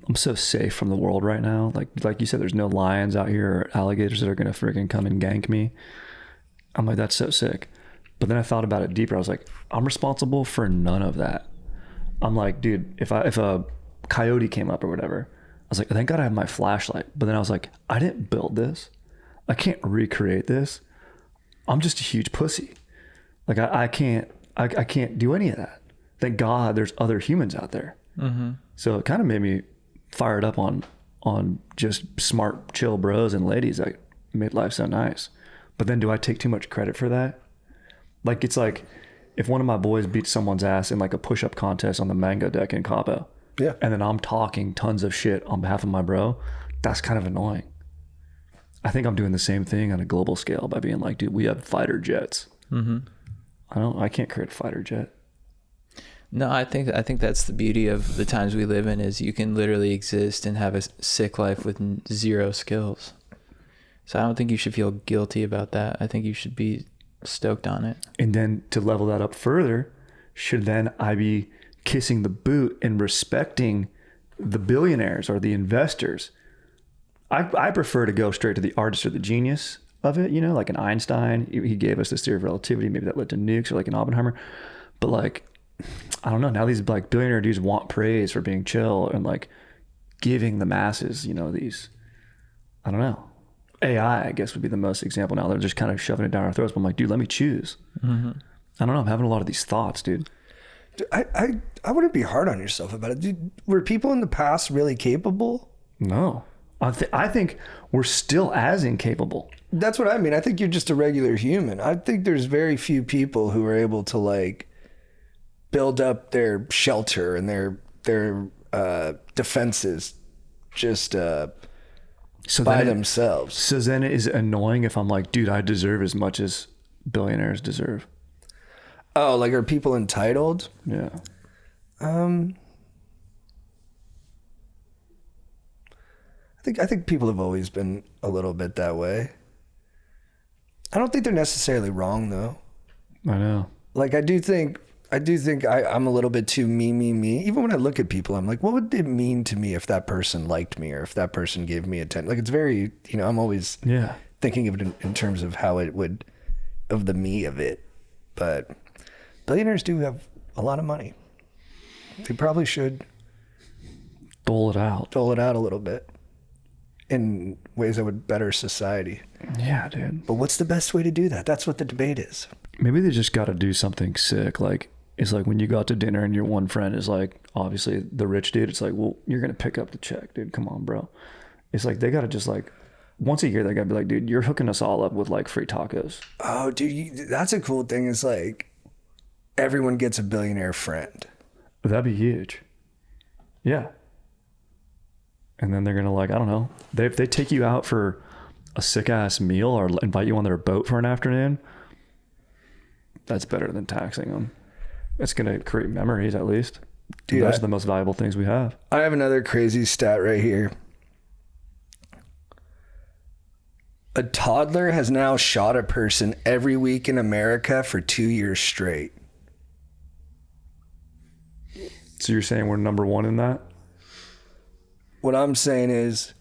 I'm so safe from the world right now. Like you said, there's no lions out here or alligators that are gonna freaking come and gank me. I'm like, that's so sick. But then I thought about it deeper. I was like, I'm responsible for none of that. I'm like, dude, if a coyote came up or whatever, I was like, thank God I have my flashlight. But then I was like, I didn't build this. I can't recreate this. I'm just a huge pussy. Like I can't do any of that. Thank God there's other humans out there. Mm-hmm. So it kind of made me fired up on just smart, chill bros and ladies that made life so nice. But then do I take too much credit for that? Like, it's like if one of my boys beats someone's ass in like a push-up contest on the Mango deck in Cabo, Yeah. and then I'm talking tons of shit on behalf of my bro, that's kind of annoying. I think I'm doing the same thing on a global scale by being like, dude, we have fighter jets. Mm-hmm. I can't create a fighter jet. No, I think that's the beauty of the times we live in, is you can literally exist and have a sick life with zero skills. So I don't think you should feel guilty about that. I think you should be stoked on it. And then to level that up further, should then I be kissing the boot and respecting the billionaires or the investors? I prefer to go straight to the artist or the genius of it, you know, like an Einstein. He gave us this theory of relativity. Maybe that led to nukes, or like an Oppenheimer. But like, I don't know. Now these like billionaire dudes want praise for being chill and like giving the masses, you know, these, I don't know. AI, I guess, would be the most example now. They're just kind of shoving it down our throats. But I'm like, dude, let me choose. Mm-hmm. I don't know. I'm having a lot of these thoughts, dude. I wouldn't be hard on yourself about it. Dude, were people in the past really capable? No. I think we're still as incapable. That's what I mean. I think you're just a regular human. I think there's very few people who are able to like build up their shelter and their defenses just So by then themselves. So then it is annoying if I'm like, dude, I deserve as much as billionaires deserve. Oh, like, are people entitled? Yeah. I think people have always been a little bit that way. I don't think they're necessarily wrong though. I know. Like, I do think I'm a little bit too me. Even when I look at people, I'm like, what would it mean to me if that person liked me or if that person gave me attention? Like, it's very, you know, I'm always thinking of it in terms of how it would, of the me of it. But billionaires do have a lot of money. They probably should dole it out a little bit in ways that would better society. Yeah, dude. But what's the best way to do that? That's what the debate is. Maybe they just got to do something sick. Like, it's like when you go out to dinner and your one friend is like, obviously the rich dude. It's like, well, you're going to pick up the check, dude. Come on, bro. It's like, they got to just like, once a year, they got to be like, dude, you're hooking us all up with like free tacos. Oh, dude, that's a cool thing. Is like, everyone gets a billionaire friend. That'd be huge. Yeah. And then they're going to like, I don't know. If they take you out for a sick ass meal or invite you on their boat for an afternoon, that's better than taxing them. It's going to create memories at least. Dude, those are the most valuable things we have. I have another crazy stat right here. A toddler has now shot a person every week in America for 2 years straight. So you're saying we're number one in that? What I'm saying is,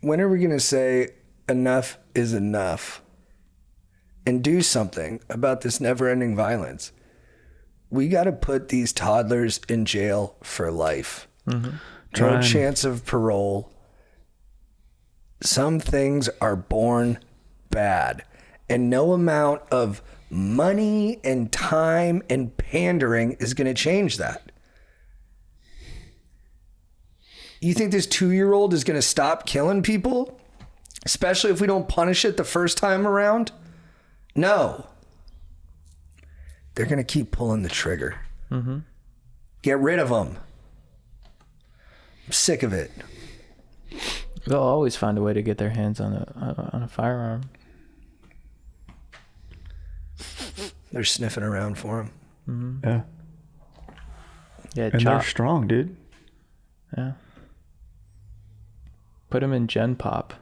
when are we going to say enough is enough and do something about this never-ending violence? We got to put these toddlers in jail for life. No chance of parole. Some things are born bad, and no amount of money and time and pandering is going to change that. You think this 2-year-old is going to stop killing people, especially if we don't punish it the first time around? No. They're going to keep pulling the trigger. Get rid of them. I'm sick of it. They'll always find a way to get their hands on a firearm. They're sniffing around for them. Yeah. Yeah, And they're strong, dude. Yeah. Put them in Gen Pop.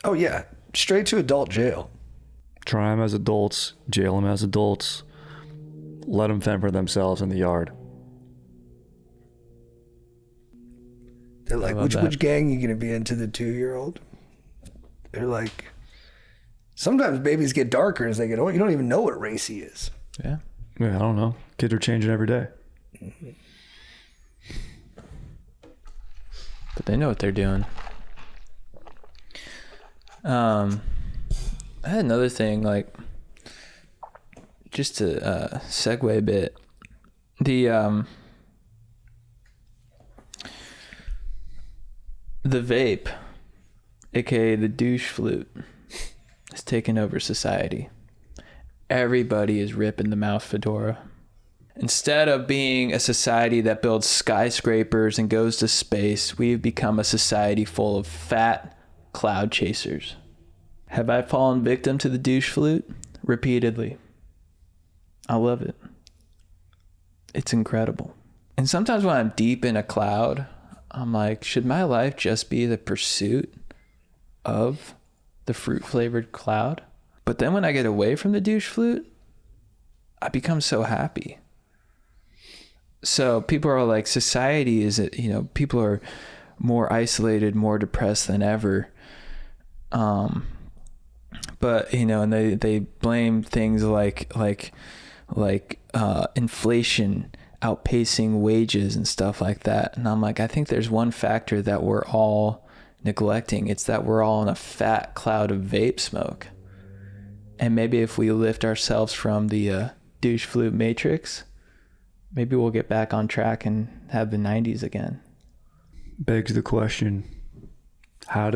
Oh, yeah. Straight to adult jail. Try them as adults, jail them as adults, let them fend for themselves in the yard. They're like, which gang you going to be into, the 2-year-old? They're like, sometimes babies get darker as they get older. You don't even know what race he is. Yeah. Yeah, I don't know. Kids are changing every day. But they know what they're doing. I had another thing, like, just to segue a bit. The vape, aka the douche flute, has taken over society. Everybody is ripping the mouth fedora. Instead of being a society that builds skyscrapers and goes to space, we've become a society full of fat cloud chasers. Have I fallen victim to the douche flute? Repeatedly. I love it. It's incredible. And sometimes when I'm deep in a cloud, I'm like, should my life just be the pursuit of the fruit-flavored cloud? But then when I get away from the douche flute, I become so happy. So people are like, society is, people are more isolated, more depressed than ever. But, and they blame things like inflation outpacing wages and stuff like that. And I'm like, I think there's one factor that we're all neglecting. It's that we're all in a fat cloud of vape smoke. And maybe if we lift ourselves from the douche flute matrix, maybe we'll get back on track and have the 90s again. Begs the question, how?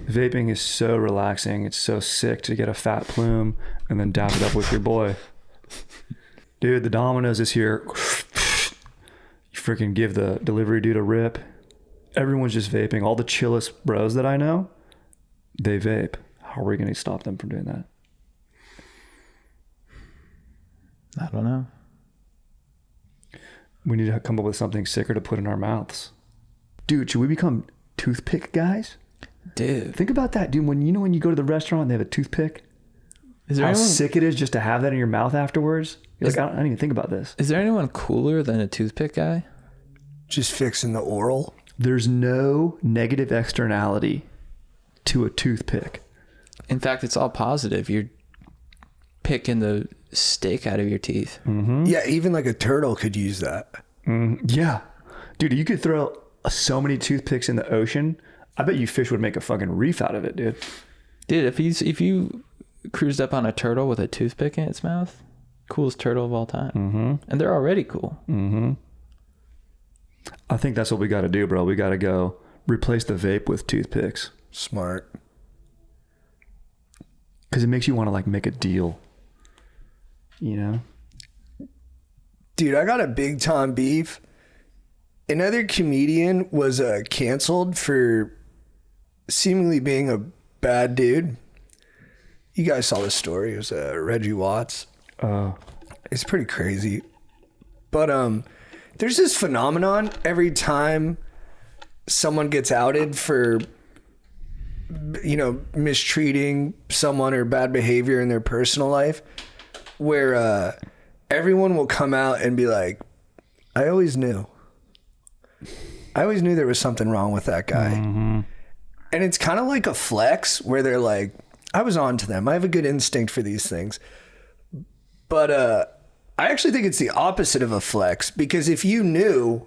Vaping is so relaxing. It's so sick to get a fat plume and then dap it up with your boy. Dude, the Domino's is here. You freaking give the delivery dude a rip. Everyone's just vaping. All the chillest bros that I know, they vape. How are we going to stop them from doing that? I don't know. We need to come up with something sicker to put in our mouths. Dude, should we become toothpick guys? Dude. Think about that, dude. When you go to the restaurant and they have a toothpick, Is there how anyone, sick it is just to have that in your mouth afterwards. You're like, I didn't even think about this. Is there anyone cooler than a toothpick guy? Just fixing the oral. There's no negative externality to a toothpick. In fact, it's all positive. You're picking the steak out of your teeth. Yeah, even like a turtle could use that. Yeah. Dude, you could throw so many toothpicks in the ocean. I bet you fish would make a fucking reef out of it, dude. Dude, if you cruised up on a turtle with a toothpick in its mouth, coolest turtle of all time. And they're already cool. I think that's what we got to do, bro. We got to go replace the vape with toothpicks. Smart. Because it makes you want to like make a deal. You know? Dude, I got a big time beef. Another comedian was canceled for seemingly being a bad dude. You guys saw this story. It was Reggie Watts. It's pretty crazy. But there's this phenomenon every time someone gets outed for, mistreating someone or bad behavior in their personal life, where everyone will come out and be like, I always knew there was something wrong with that guy. Mm-hmm. And it's kind of like a flex where they're like, I was on to them. I have a good instinct for these things. But I actually think it's the opposite of a flex, because if you knew,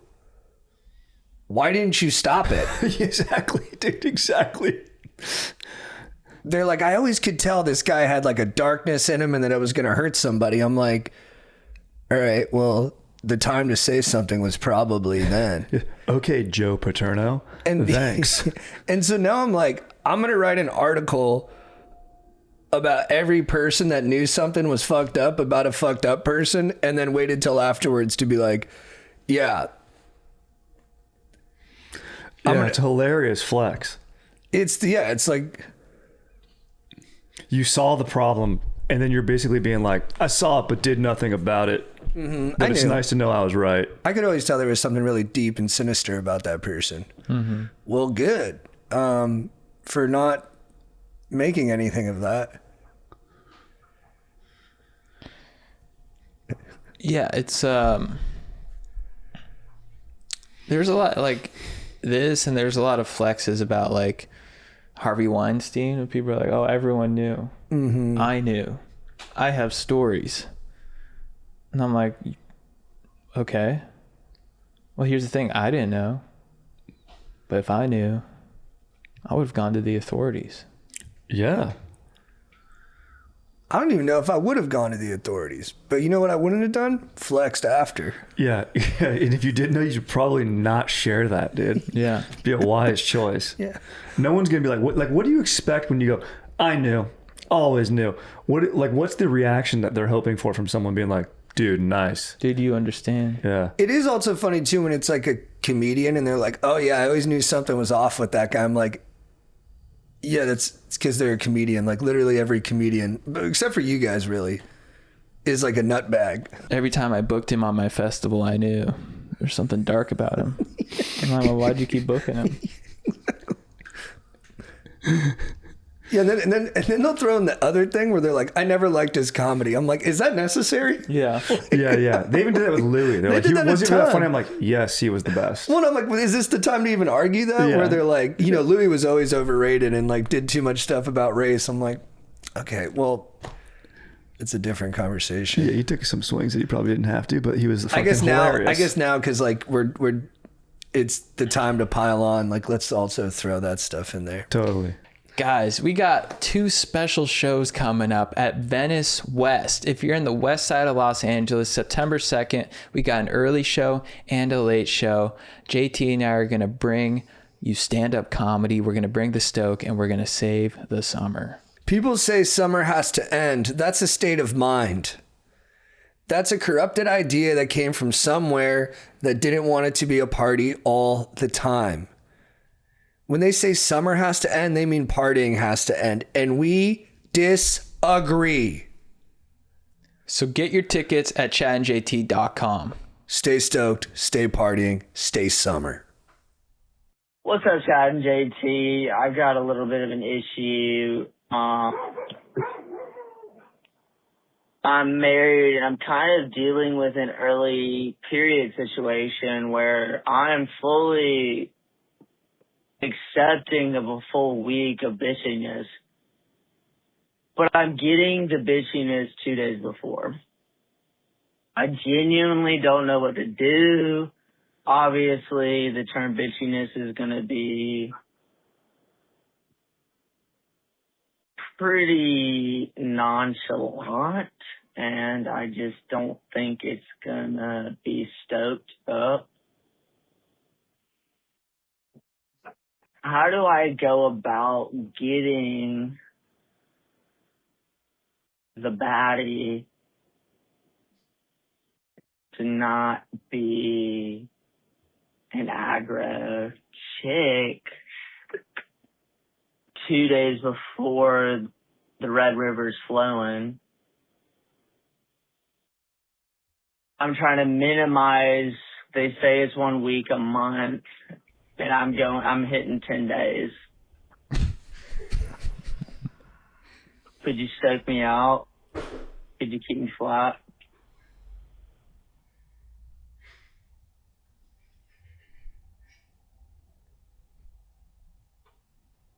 why didn't you stop it? Exactly, dude, exactly. They're like, I always could tell this guy had like a darkness in him and that it was going to hurt somebody. I'm like, all right, well, the time to say something was probably then. Okay, Joe Paterno. And thanks. And so now I'm like, I'm going to write an article about every person that knew something was fucked up about a fucked up person, and then waited till afterwards to be like, yeah. It's hilarious flex. It's like, you saw the problem, and then you're basically being like, I saw it but did nothing about it. Mm-hmm. But it's nice to know I was right. I could always tell there was something really deep and sinister about that person. Mm-hmm. Well, good. For not making anything of that. Yeah, it's there's a lot like this, and there's a lot of flexes about like Harvey Weinstein, and people are like, oh, everyone knew. Mm-hmm. I knew. I have stories. And I'm like, okay. Well, here's the thing. I didn't know. But if I knew, I would have gone to the authorities. Yeah. I don't even know if I would have gone to the authorities. But you know what I wouldn't have done? Flexed after. Yeah. And if you did know, you should probably not share that, dude. Yeah. Be a wise choice. Yeah. No one's going to be like, what do you expect when you go, I knew, always knew? What's the reaction that they're hoping for from someone being like, dude, nice. Dude, you understand? Yeah. It is also funny too when it's like a comedian and they're like, oh yeah, I always knew something was off with that guy. I'm like, yeah, it's because they're a comedian. Like literally every comedian, except for you guys, really, is like a nutbag. Every time I booked him on my festival, I knew there's something dark about him. I'm like, well, why'd you keep booking him? Yeah, and then they'll throw in the other thing where they're like, I never liked his comedy. I'm like, is that necessary? Yeah. Yeah. They even did that with Louis. They're like, was he that funny? I'm like, yes, he was the best. Well, I'm like, well, is this the time to even argue that? Yeah. Where they're like, Louis was always overrated and like did too much stuff about race. I'm like, okay, well, it's a different conversation. Yeah, he took some swings that he probably didn't have to, but he was fucking hilarious. I guess now, because like it's the time to pile on. Like, let's also throw that stuff in there. Totally. Guys, we got 2 special shows coming up at Venice West. If you're in the west side of Los Angeles, September 2nd, we got an early show and a late show. JT and I are going to bring you stand-up comedy. We're going to bring the stoke, and we're going to save the summer. People say summer has to end. That's a state of mind. That's a corrupted idea that came from somewhere that didn't want it to be a party all the time. When they say summer has to end, they mean partying has to end. And we disagree. So get your tickets at chatandjt.com. Stay stoked, stay partying, stay summer. What's up, Chad and JT? I've got a little bit of an issue. I'm married and I'm kind of dealing with an early period situation where I'm fully accepting of a full week of bitchiness, but I'm getting the bitchiness 2 days before. I genuinely don't know what to do. Obviously, the term bitchiness is going to be pretty nonchalant, and I just don't think it's going to be stoked up. How do I go about getting the baddie to not be an aggro chick 2 days before the Red River's flowing? I'm trying to minimize, they say it's 1 week a month, and I'm hitting 10 days. Could you stoke me out? Could you keep me flat?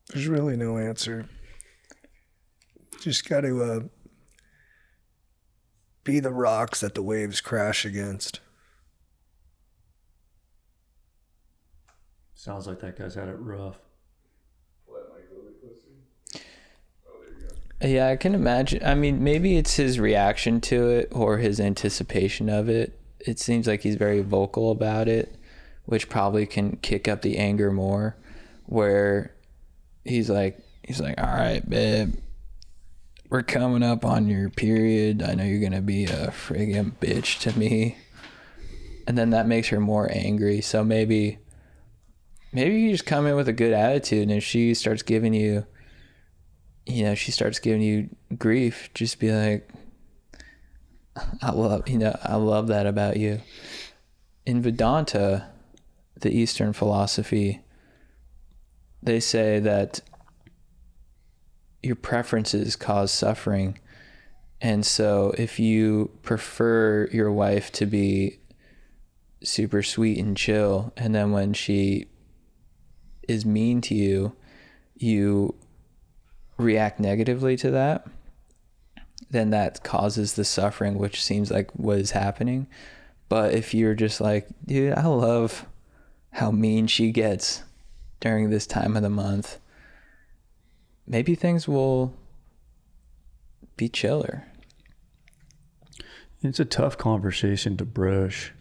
There's really no answer. Just got to be the rocks that the waves crash against. Sounds like that guy's had it rough. Yeah, I can imagine. I mean, maybe it's his reaction to it or his anticipation of it. It seems like he's very vocal about it, which probably can kick up the anger more, where he's like, all right, babe, we're coming up on your period. I know you're going to be a friggin' bitch to me. And then that makes her more angry. So maybe you just come in with a good attitude, and if she starts giving you, grief, just be like, I love that about you. In Vedanta, the Eastern philosophy, they say that your preferences cause suffering. And so if you prefer your wife to be super sweet and chill, and then when she is mean to you, you react negatively to that, then that causes the suffering, which seems like what is happening. But if you're just like, dude, I love how mean she gets during this time of the month, maybe things will be chiller. It's a tough conversation to brush.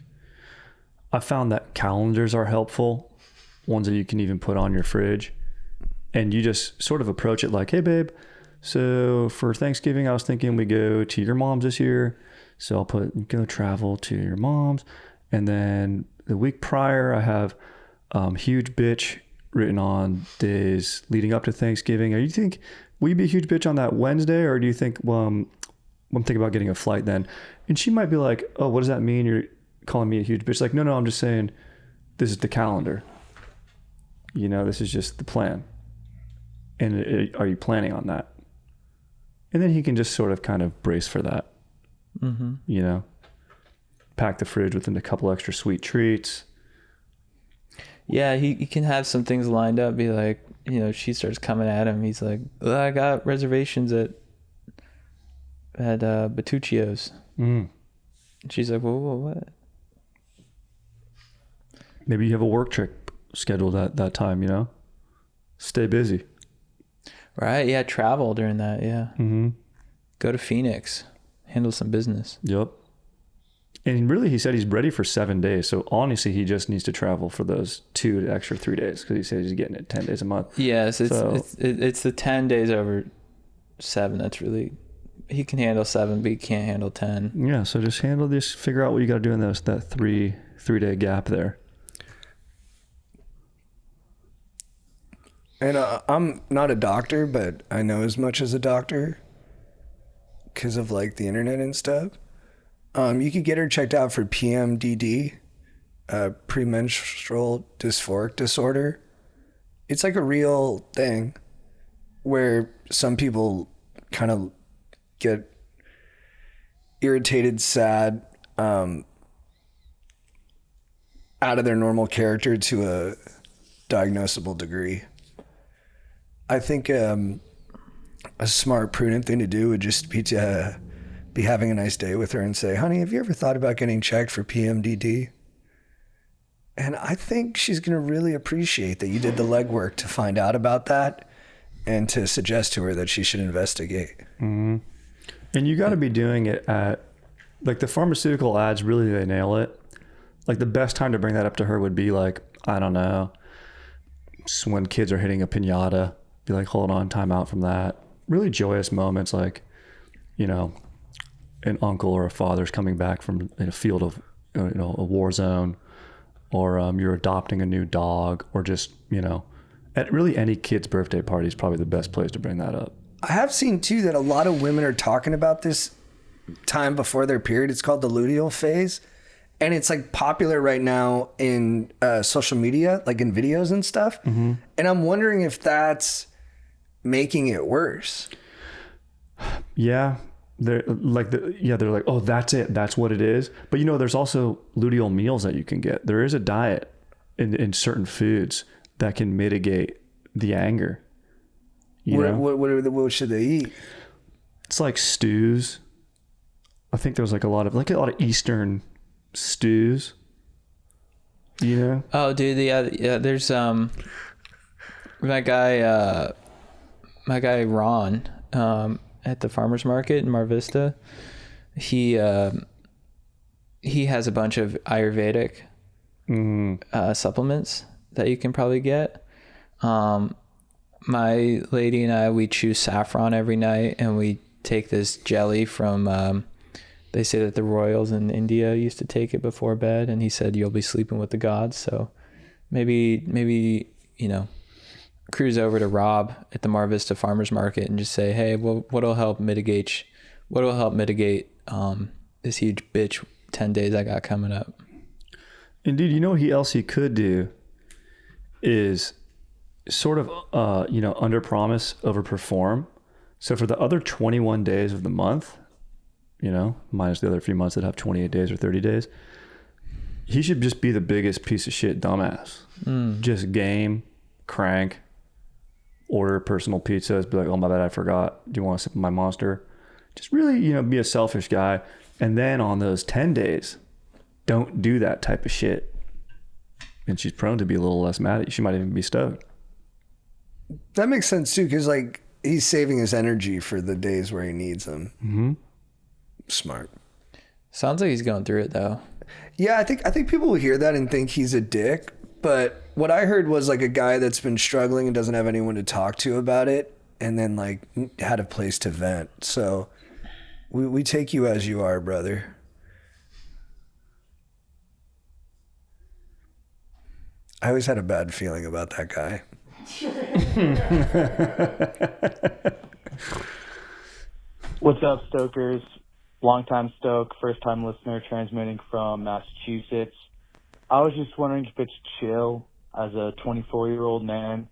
I found that calendars are helpful, ones that you can even put on your fridge. And you just sort of approach it like, hey, babe, so for Thanksgiving, I was thinking we go to your mom's this year. So I'll put go travel to your mom's. And then the week prior, I have huge bitch written on days leading up to Thanksgiving. Will you be a huge bitch on that Wednesday? Or do you think, well, I'm thinking about getting a flight then. And she might be like, oh, what does that mean? You're calling me a huge bitch. Like, no, I'm just saying this is the calendar. This is just the plan. And are you planning on that? And then he can just sort of kind of brace for that. Mm-hmm. Pack the fridge with a couple extra sweet treats. Yeah, he can have some things lined up. Be like, she starts coming at him. He's like, I got reservations at Bertuccio's. And she's like, whoa, what? Maybe you have a work trip scheduled at that time, Stay busy. Right, yeah, travel during that, yeah. Mm-hmm. Go to Phoenix, handle some business. Yep. And really, he said he's ready for 7 days. So honestly, he just needs to travel for those 2 extra 3 days, because he said he's getting it 10 days a month. Yes, it's the 10 days over 7. That's really, he can handle 7, but he can't handle 10. Yeah, so just figure out what you got to do in that 3-day gap there. And I'm not a doctor, but I know as much as a doctor because of like the internet and stuff. You could get her checked out for PMDD, premenstrual dysphoric disorder. It's like a real thing where some people kind of get irritated, sad, out of their normal character to a diagnosable degree. I think a smart, prudent thing to do would just be to be having a nice day with her and say, honey, have you ever thought about getting checked for PMDD? And I think she's going to really appreciate that you did the legwork to find out about that and to suggest to her that she should investigate. Mm-hmm. And you got to be doing it at, like, the pharmaceutical ads, really, they nail it. Like, the best time to bring that up to her would be like, I don't know, when kids are hitting a piñata. Be like, hold on, time out from that. Really joyous moments, like, an uncle or a father's coming back from a field of, a war zone, or you're adopting a new dog, or just, at really any kid's birthday party is probably the best place to bring that up. I have seen too that a lot of women are talking about this time before their period. It's called the luteal phase. And it's like popular right now in social media, like in videos and stuff. Mm-hmm. And I'm wondering if that's making it worse. Yeah. They're like, oh, that's it. That's what it is. But there's also luteal meals that you can get. There is a diet in certain foods that can mitigate the anger. You know? What should they eat? It's like stews. I think there's like a lot of Eastern stews. You know? Oh, dude, yeah. There's my guy Ron at the farmers market in Mar Vista. He has a bunch of Ayurvedic supplements that you can probably get. My lady and I, we chew saffron every night, and we take this jelly from. They say that the royals in India used to take it before bed, and he said you'll be sleeping with the gods. So maybe cruise over to Rob at the Mar Vista Farmers Market and just say, hey, well, what'll help mitigate this huge bitch 10 days I got coming up. Indeed, you know what else he could do is sort of under promise, over perform. So for the other 21 days of the month, minus the other few months that have 28 days or 30 days, he should just be the biggest piece of shit dumbass. Just game, crank, order personal pizzas, be like, oh my bad, I forgot. Do you want a sip of my Monster? Just really, be a selfish guy. And then on those 10 days, don't do that type of shit. And she's prone to be a little less mad at you. She might even be stoked. That makes sense too, because like he's saving his energy for the days where he needs them. Mm-hmm. Smart. Sounds like he's going through it though. Yeah, I think people will hear that and think he's a dick. But what I heard was like a guy that's been struggling and doesn't have anyone to talk to about it, and then like had a place to vent. So we take you as you are, brother. I always had a bad feeling about that guy. What's up, Stokers? Longtime Stoke, first-time listener transmitting from Massachusetts. I was just wondering if it's chill as a 24-year-old man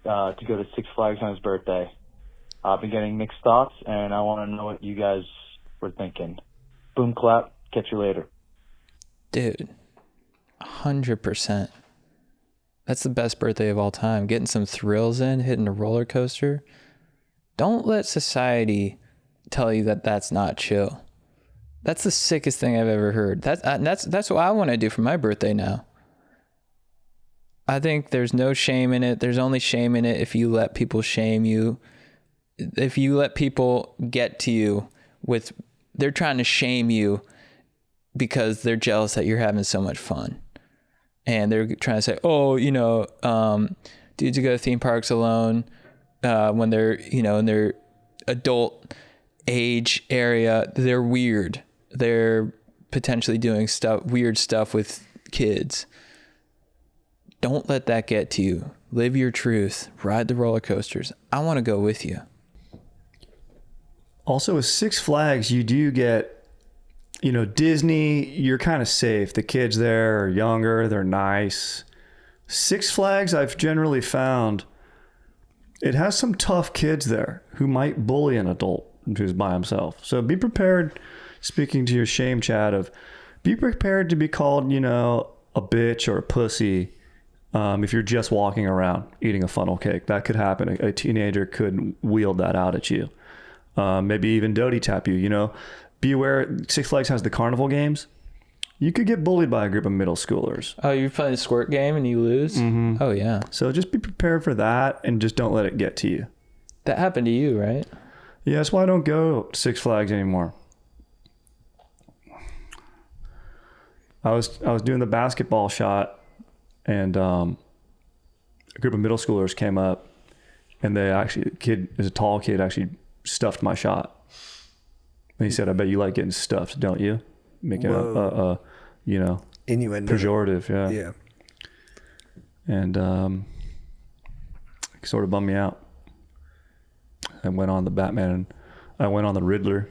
to go to Six Flags on his birthday. I've been getting mixed thoughts, and I want to know what you guys were thinking. Boom clap. Catch you later. Dude, 100%. That's the best birthday of all time. Getting some thrills in, hitting a roller coaster. Don't let society tell you that that's not chill. That's the sickest thing I've ever heard. That's what I want to do for my birthday now. I think there's no shame in it. There's only shame in it if you let people shame you. If you let people get to you with, they're trying to shame you because they're jealous that you're having so much fun. And they're trying to say, dudes who go to theme parks alone when they're, in their adult age area, they're weird. They're potentially doing weird stuff with kids. Don't let that get to you. Live your truth. Ride the roller coasters. I want to go with you. Also, with Six Flags, you do get, Disney, you're kind of safe. The kids there are younger. They're nice. Six Flags, I've generally found, it has some tough kids there who might bully an adult who's by himself. So be prepared, speaking to your shame chat, be prepared to be called, a bitch or a pussy if you're just walking around eating a funnel cake. That could happen. A teenager could wield that out at you. Maybe even doty tap you, Be aware, Six Flags has the carnival games. You could get bullied by a group of middle schoolers. Oh, you're playing a squirt game and you lose? Mm-hmm. Oh, yeah. So just be prepared for that and just don't let it get to you. That happened to you, right? Yeah, that's why I don't go to Six Flags anymore. I was doing the basketball shot, and a group of middle schoolers came up, and a tall kid actually stuffed my shot. And he said, "I bet you like getting stuffed, don't you?" Making a innuendo. Pejorative, yeah. Yeah. And it sort of bummed me out. I went on the Batman and I went on the Riddler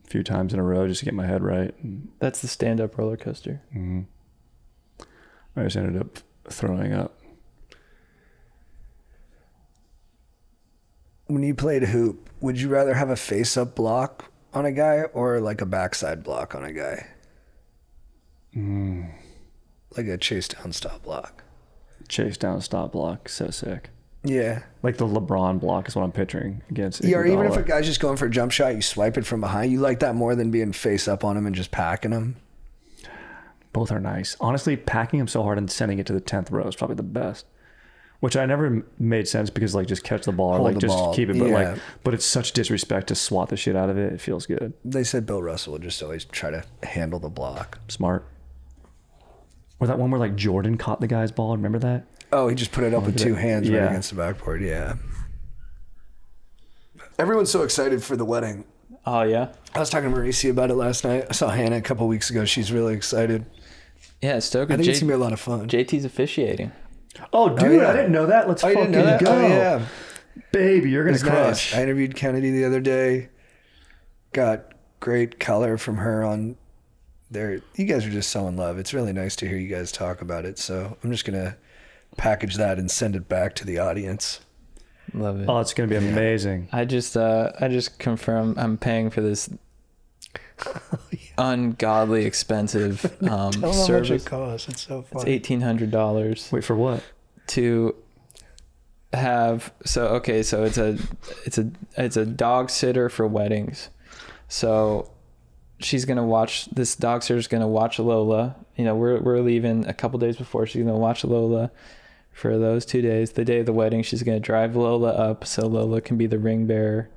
a few times in a row just to get my head right. That's the stand-up roller coaster. Mm-hmm. I just ended up throwing up. When you played hoop, would you rather have a face-up block on a guy or like a backside block on a guy? Like a chase down stop block. Chase down stop block. So sick. Yeah. Like the LeBron block is what I'm picturing against. Yeah, or even if Iguodala. a guy's just going for a jump shot, you swipe it from behind. You like that more than being face up on him and just packing him. Both are nice. Honestly, packing him so hard and sending it to the 10th row is probably the best. Which I never made sense because like just catch the ball or Hold like the just ball. keep it. But Yeah. but it's such disrespect to swat the shit out of it. It feels good. They said Bill Russell would just always try to handle the block. Smart. Or that one where like Jordan caught the guy's ball. Remember that? Oh, he just put it up with two hands right Yeah. against the backboard. Yeah. Everyone's so excited for the wedding. Oh yeah. I was talking to Mauricio about it last night. I saw Hannah a couple weeks ago. She's really excited. Yeah, Stoker. I think it's gonna be a lot of fun. JT's officiating. Oh, dude, yeah. I didn't know that. Let's Oh, you fucking didn't know that? go. Oh, yeah. Baby, you're going It's to crush. nice. I interviewed Kennedy the other day. Got great color from her on there. You guys are just so in love. It's really nice to hear you guys talk about it. So I'm just going to package that and send it back to the audience. Love it. Oh, it's going to be amazing. I just confirmed I'm paying for this ungodly expensive Tell them how much service. it costs. It's so fun. It's $1,800 Wait, for what? to have. So it's a dog sitter for weddings. So she's gonna watch. This dog sitter's gonna watch Lola. You know, we're leaving a couple days before. She's gonna watch Lola for those 2 days. The day of the wedding, she's gonna drive Lola up so Lola can be the ring bearer.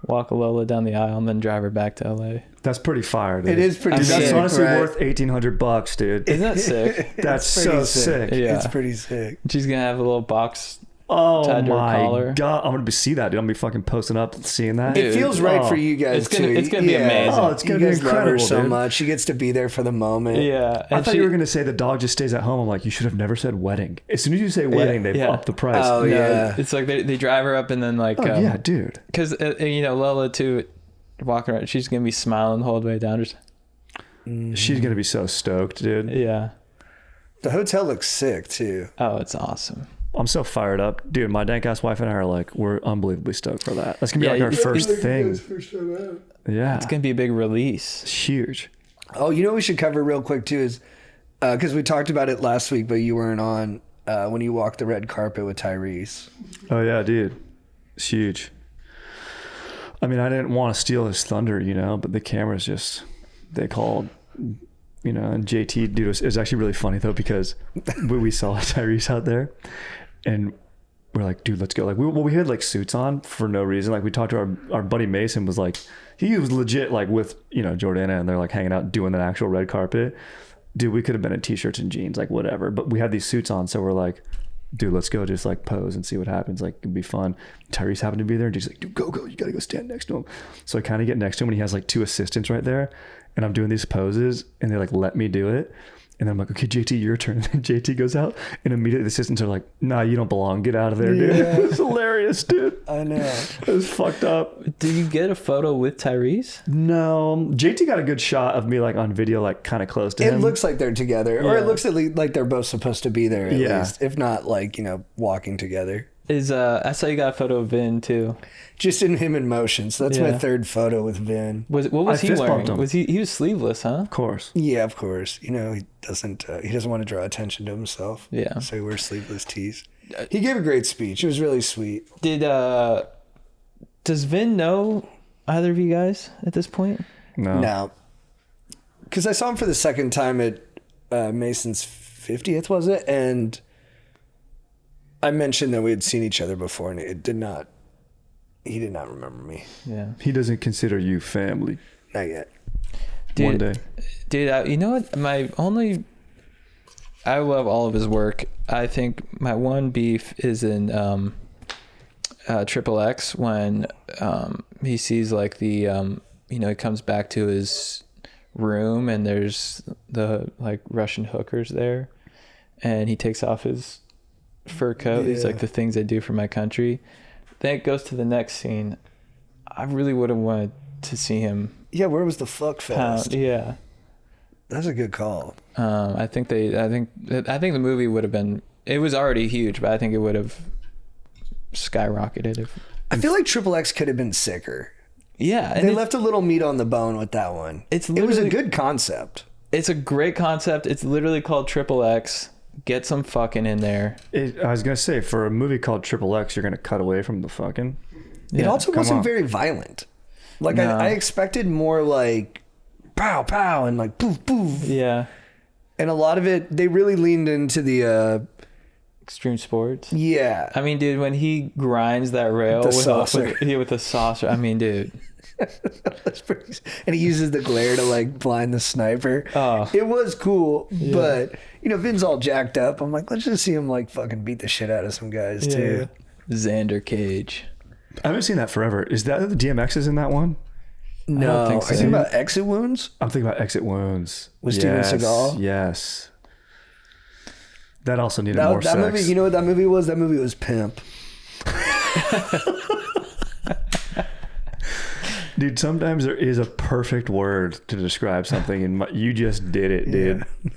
Walk Lola down the aisle and then drive her back to LA. That's pretty fire, dude. It is pretty Dude, sick. that's honestly right? worth $1,800, dude. Isn't that sick? That's It's pretty so sick. Yeah. It's pretty sick. She's gonna have a little box. Oh Tied to her my collar. god, I'm gonna see that, dude. I'm gonna be fucking posting up, seeing that. It feels right Oh. for you guys It's gonna- too. it's gonna be amazing. Oh, it's gonna you be guys love her incredible, so dude. much. She gets to be there for the moment. Yeah, I and thought you were gonna say the dog just stays at home. I'm like, you should have never said wedding. As soon as you say wedding, they yeah. up the price. Oh, yeah. It's like they drive her up and then like Oh, yeah, dude. because you know Lola too, walking around, she's gonna be smiling the whole way down. Just She's gonna be so stoked, dude. yeah. The hotel looks sick too. Oh, it's awesome. I'm so fired up, dude. My dank ass wife and I are like, we're unbelievably stoked for that. That's gonna be Yeah, like our you- first thing. Yeah, It's gonna be a big release. it's huge. Oh, you know what we should cover real quick too is because we talked about it last week, but you weren't on when you walked the red carpet with Tyrese. Oh yeah, dude, it's huge. I mean, I didn't want to steal his thunder, you know, but the cameras just they called. You know, and JT, dude, it was actually really funny though because we saw Tyrese out there, and we're like, dude, let's go. Like, we had like suits on for no reason. Like, we talked to our buddy Mason was like, he was legit like with Jordana, and they're like hanging out doing the actual red carpet. Dude, we could have been in t-shirts and jeans, like whatever, but we had these suits on, so we're like, dude, let's go just like pose and see what happens. Like, it'd be fun. Tyrese happened to be there, and he's like, dude, go, you gotta go stand next to him. So I kind of get next to him, and he has like two assistants right there. And I'm doing these poses and they like let me do it. And then I'm like, okay, JT, your turn. And JT goes out and immediately the assistants are like, nah, you don't belong. Get out of there, dude. Yeah. It's hilarious, dude. I know. It was fucked up. Did you get a photo with Tyrese? No. JT got a good shot of me like on video, like kind of close to It him. looks like they're together, or Yeah. it looks at least like they're both supposed to be there at Yeah. least, if not like walking together. I saw you got a photo of Vin too. Just in him in motion. So that's my Yeah. third photo with Vin. What was I he fist wearing? bumped him. Was he was sleeveless, huh? Of course. Yeah, of course. He doesn't want to draw attention to himself. Yeah. So he wears sleeveless tees. He gave a great speech. It was really sweet. Does Vin know either of you guys at this point? No. Now, because I saw him for the second time at Mason's 50th, was it? And I mentioned that we had seen each other before, and he did not remember me. Yeah. He doesn't consider you family. Not yet. One day. Dude, you know what? I love all of his work. I think my one beef is in Triple X when he sees like the he comes back to his room and there's the like Russian hookers there, and he takes off his fur coat. He's like, the things I do for my country. Then it goes to the next scene. I really would have wanted to see him Yeah, where was the fuck fest? pound. Yeah. That's a good call. I think the movie would have been. It was already huge, but I think it would have skyrocketed if. I feel like Triple X could have been sicker. Yeah, and They left a little meat on the bone with that one. It's it was a literally- good concept. It's a great concept. It's literally called Triple X, Get some fucking in there. I was gonna say, for a movie called Triple X, you're gonna cut away from the fucking. It also come wasn't on. very violent. Like No. I expected more like pow pow and like poof poof. Yeah. And a lot of it, they really leaned into the Extreme sports. yeah. I mean, dude, when he grinds that rail The with saucer. with a saucer, I mean, dude. That's pretty, and he uses the glare to like blind the sniper. Oh. It was cool, but you know, Vin's all jacked up. I'm like, let's just see him like fucking beat the shit out of some guys too. Xander Cage. I haven't seen that forever. Is that the DMX is in that one? No, think I so. think about Exit Wounds. I'm thinking about Exit Wounds With Steven Seagal? Yes. That also needed That, more that sex. movie, you know what that movie was? That movie was Pimp. Dude, sometimes there is a perfect word to describe something, and you just did it, dude. Yeah.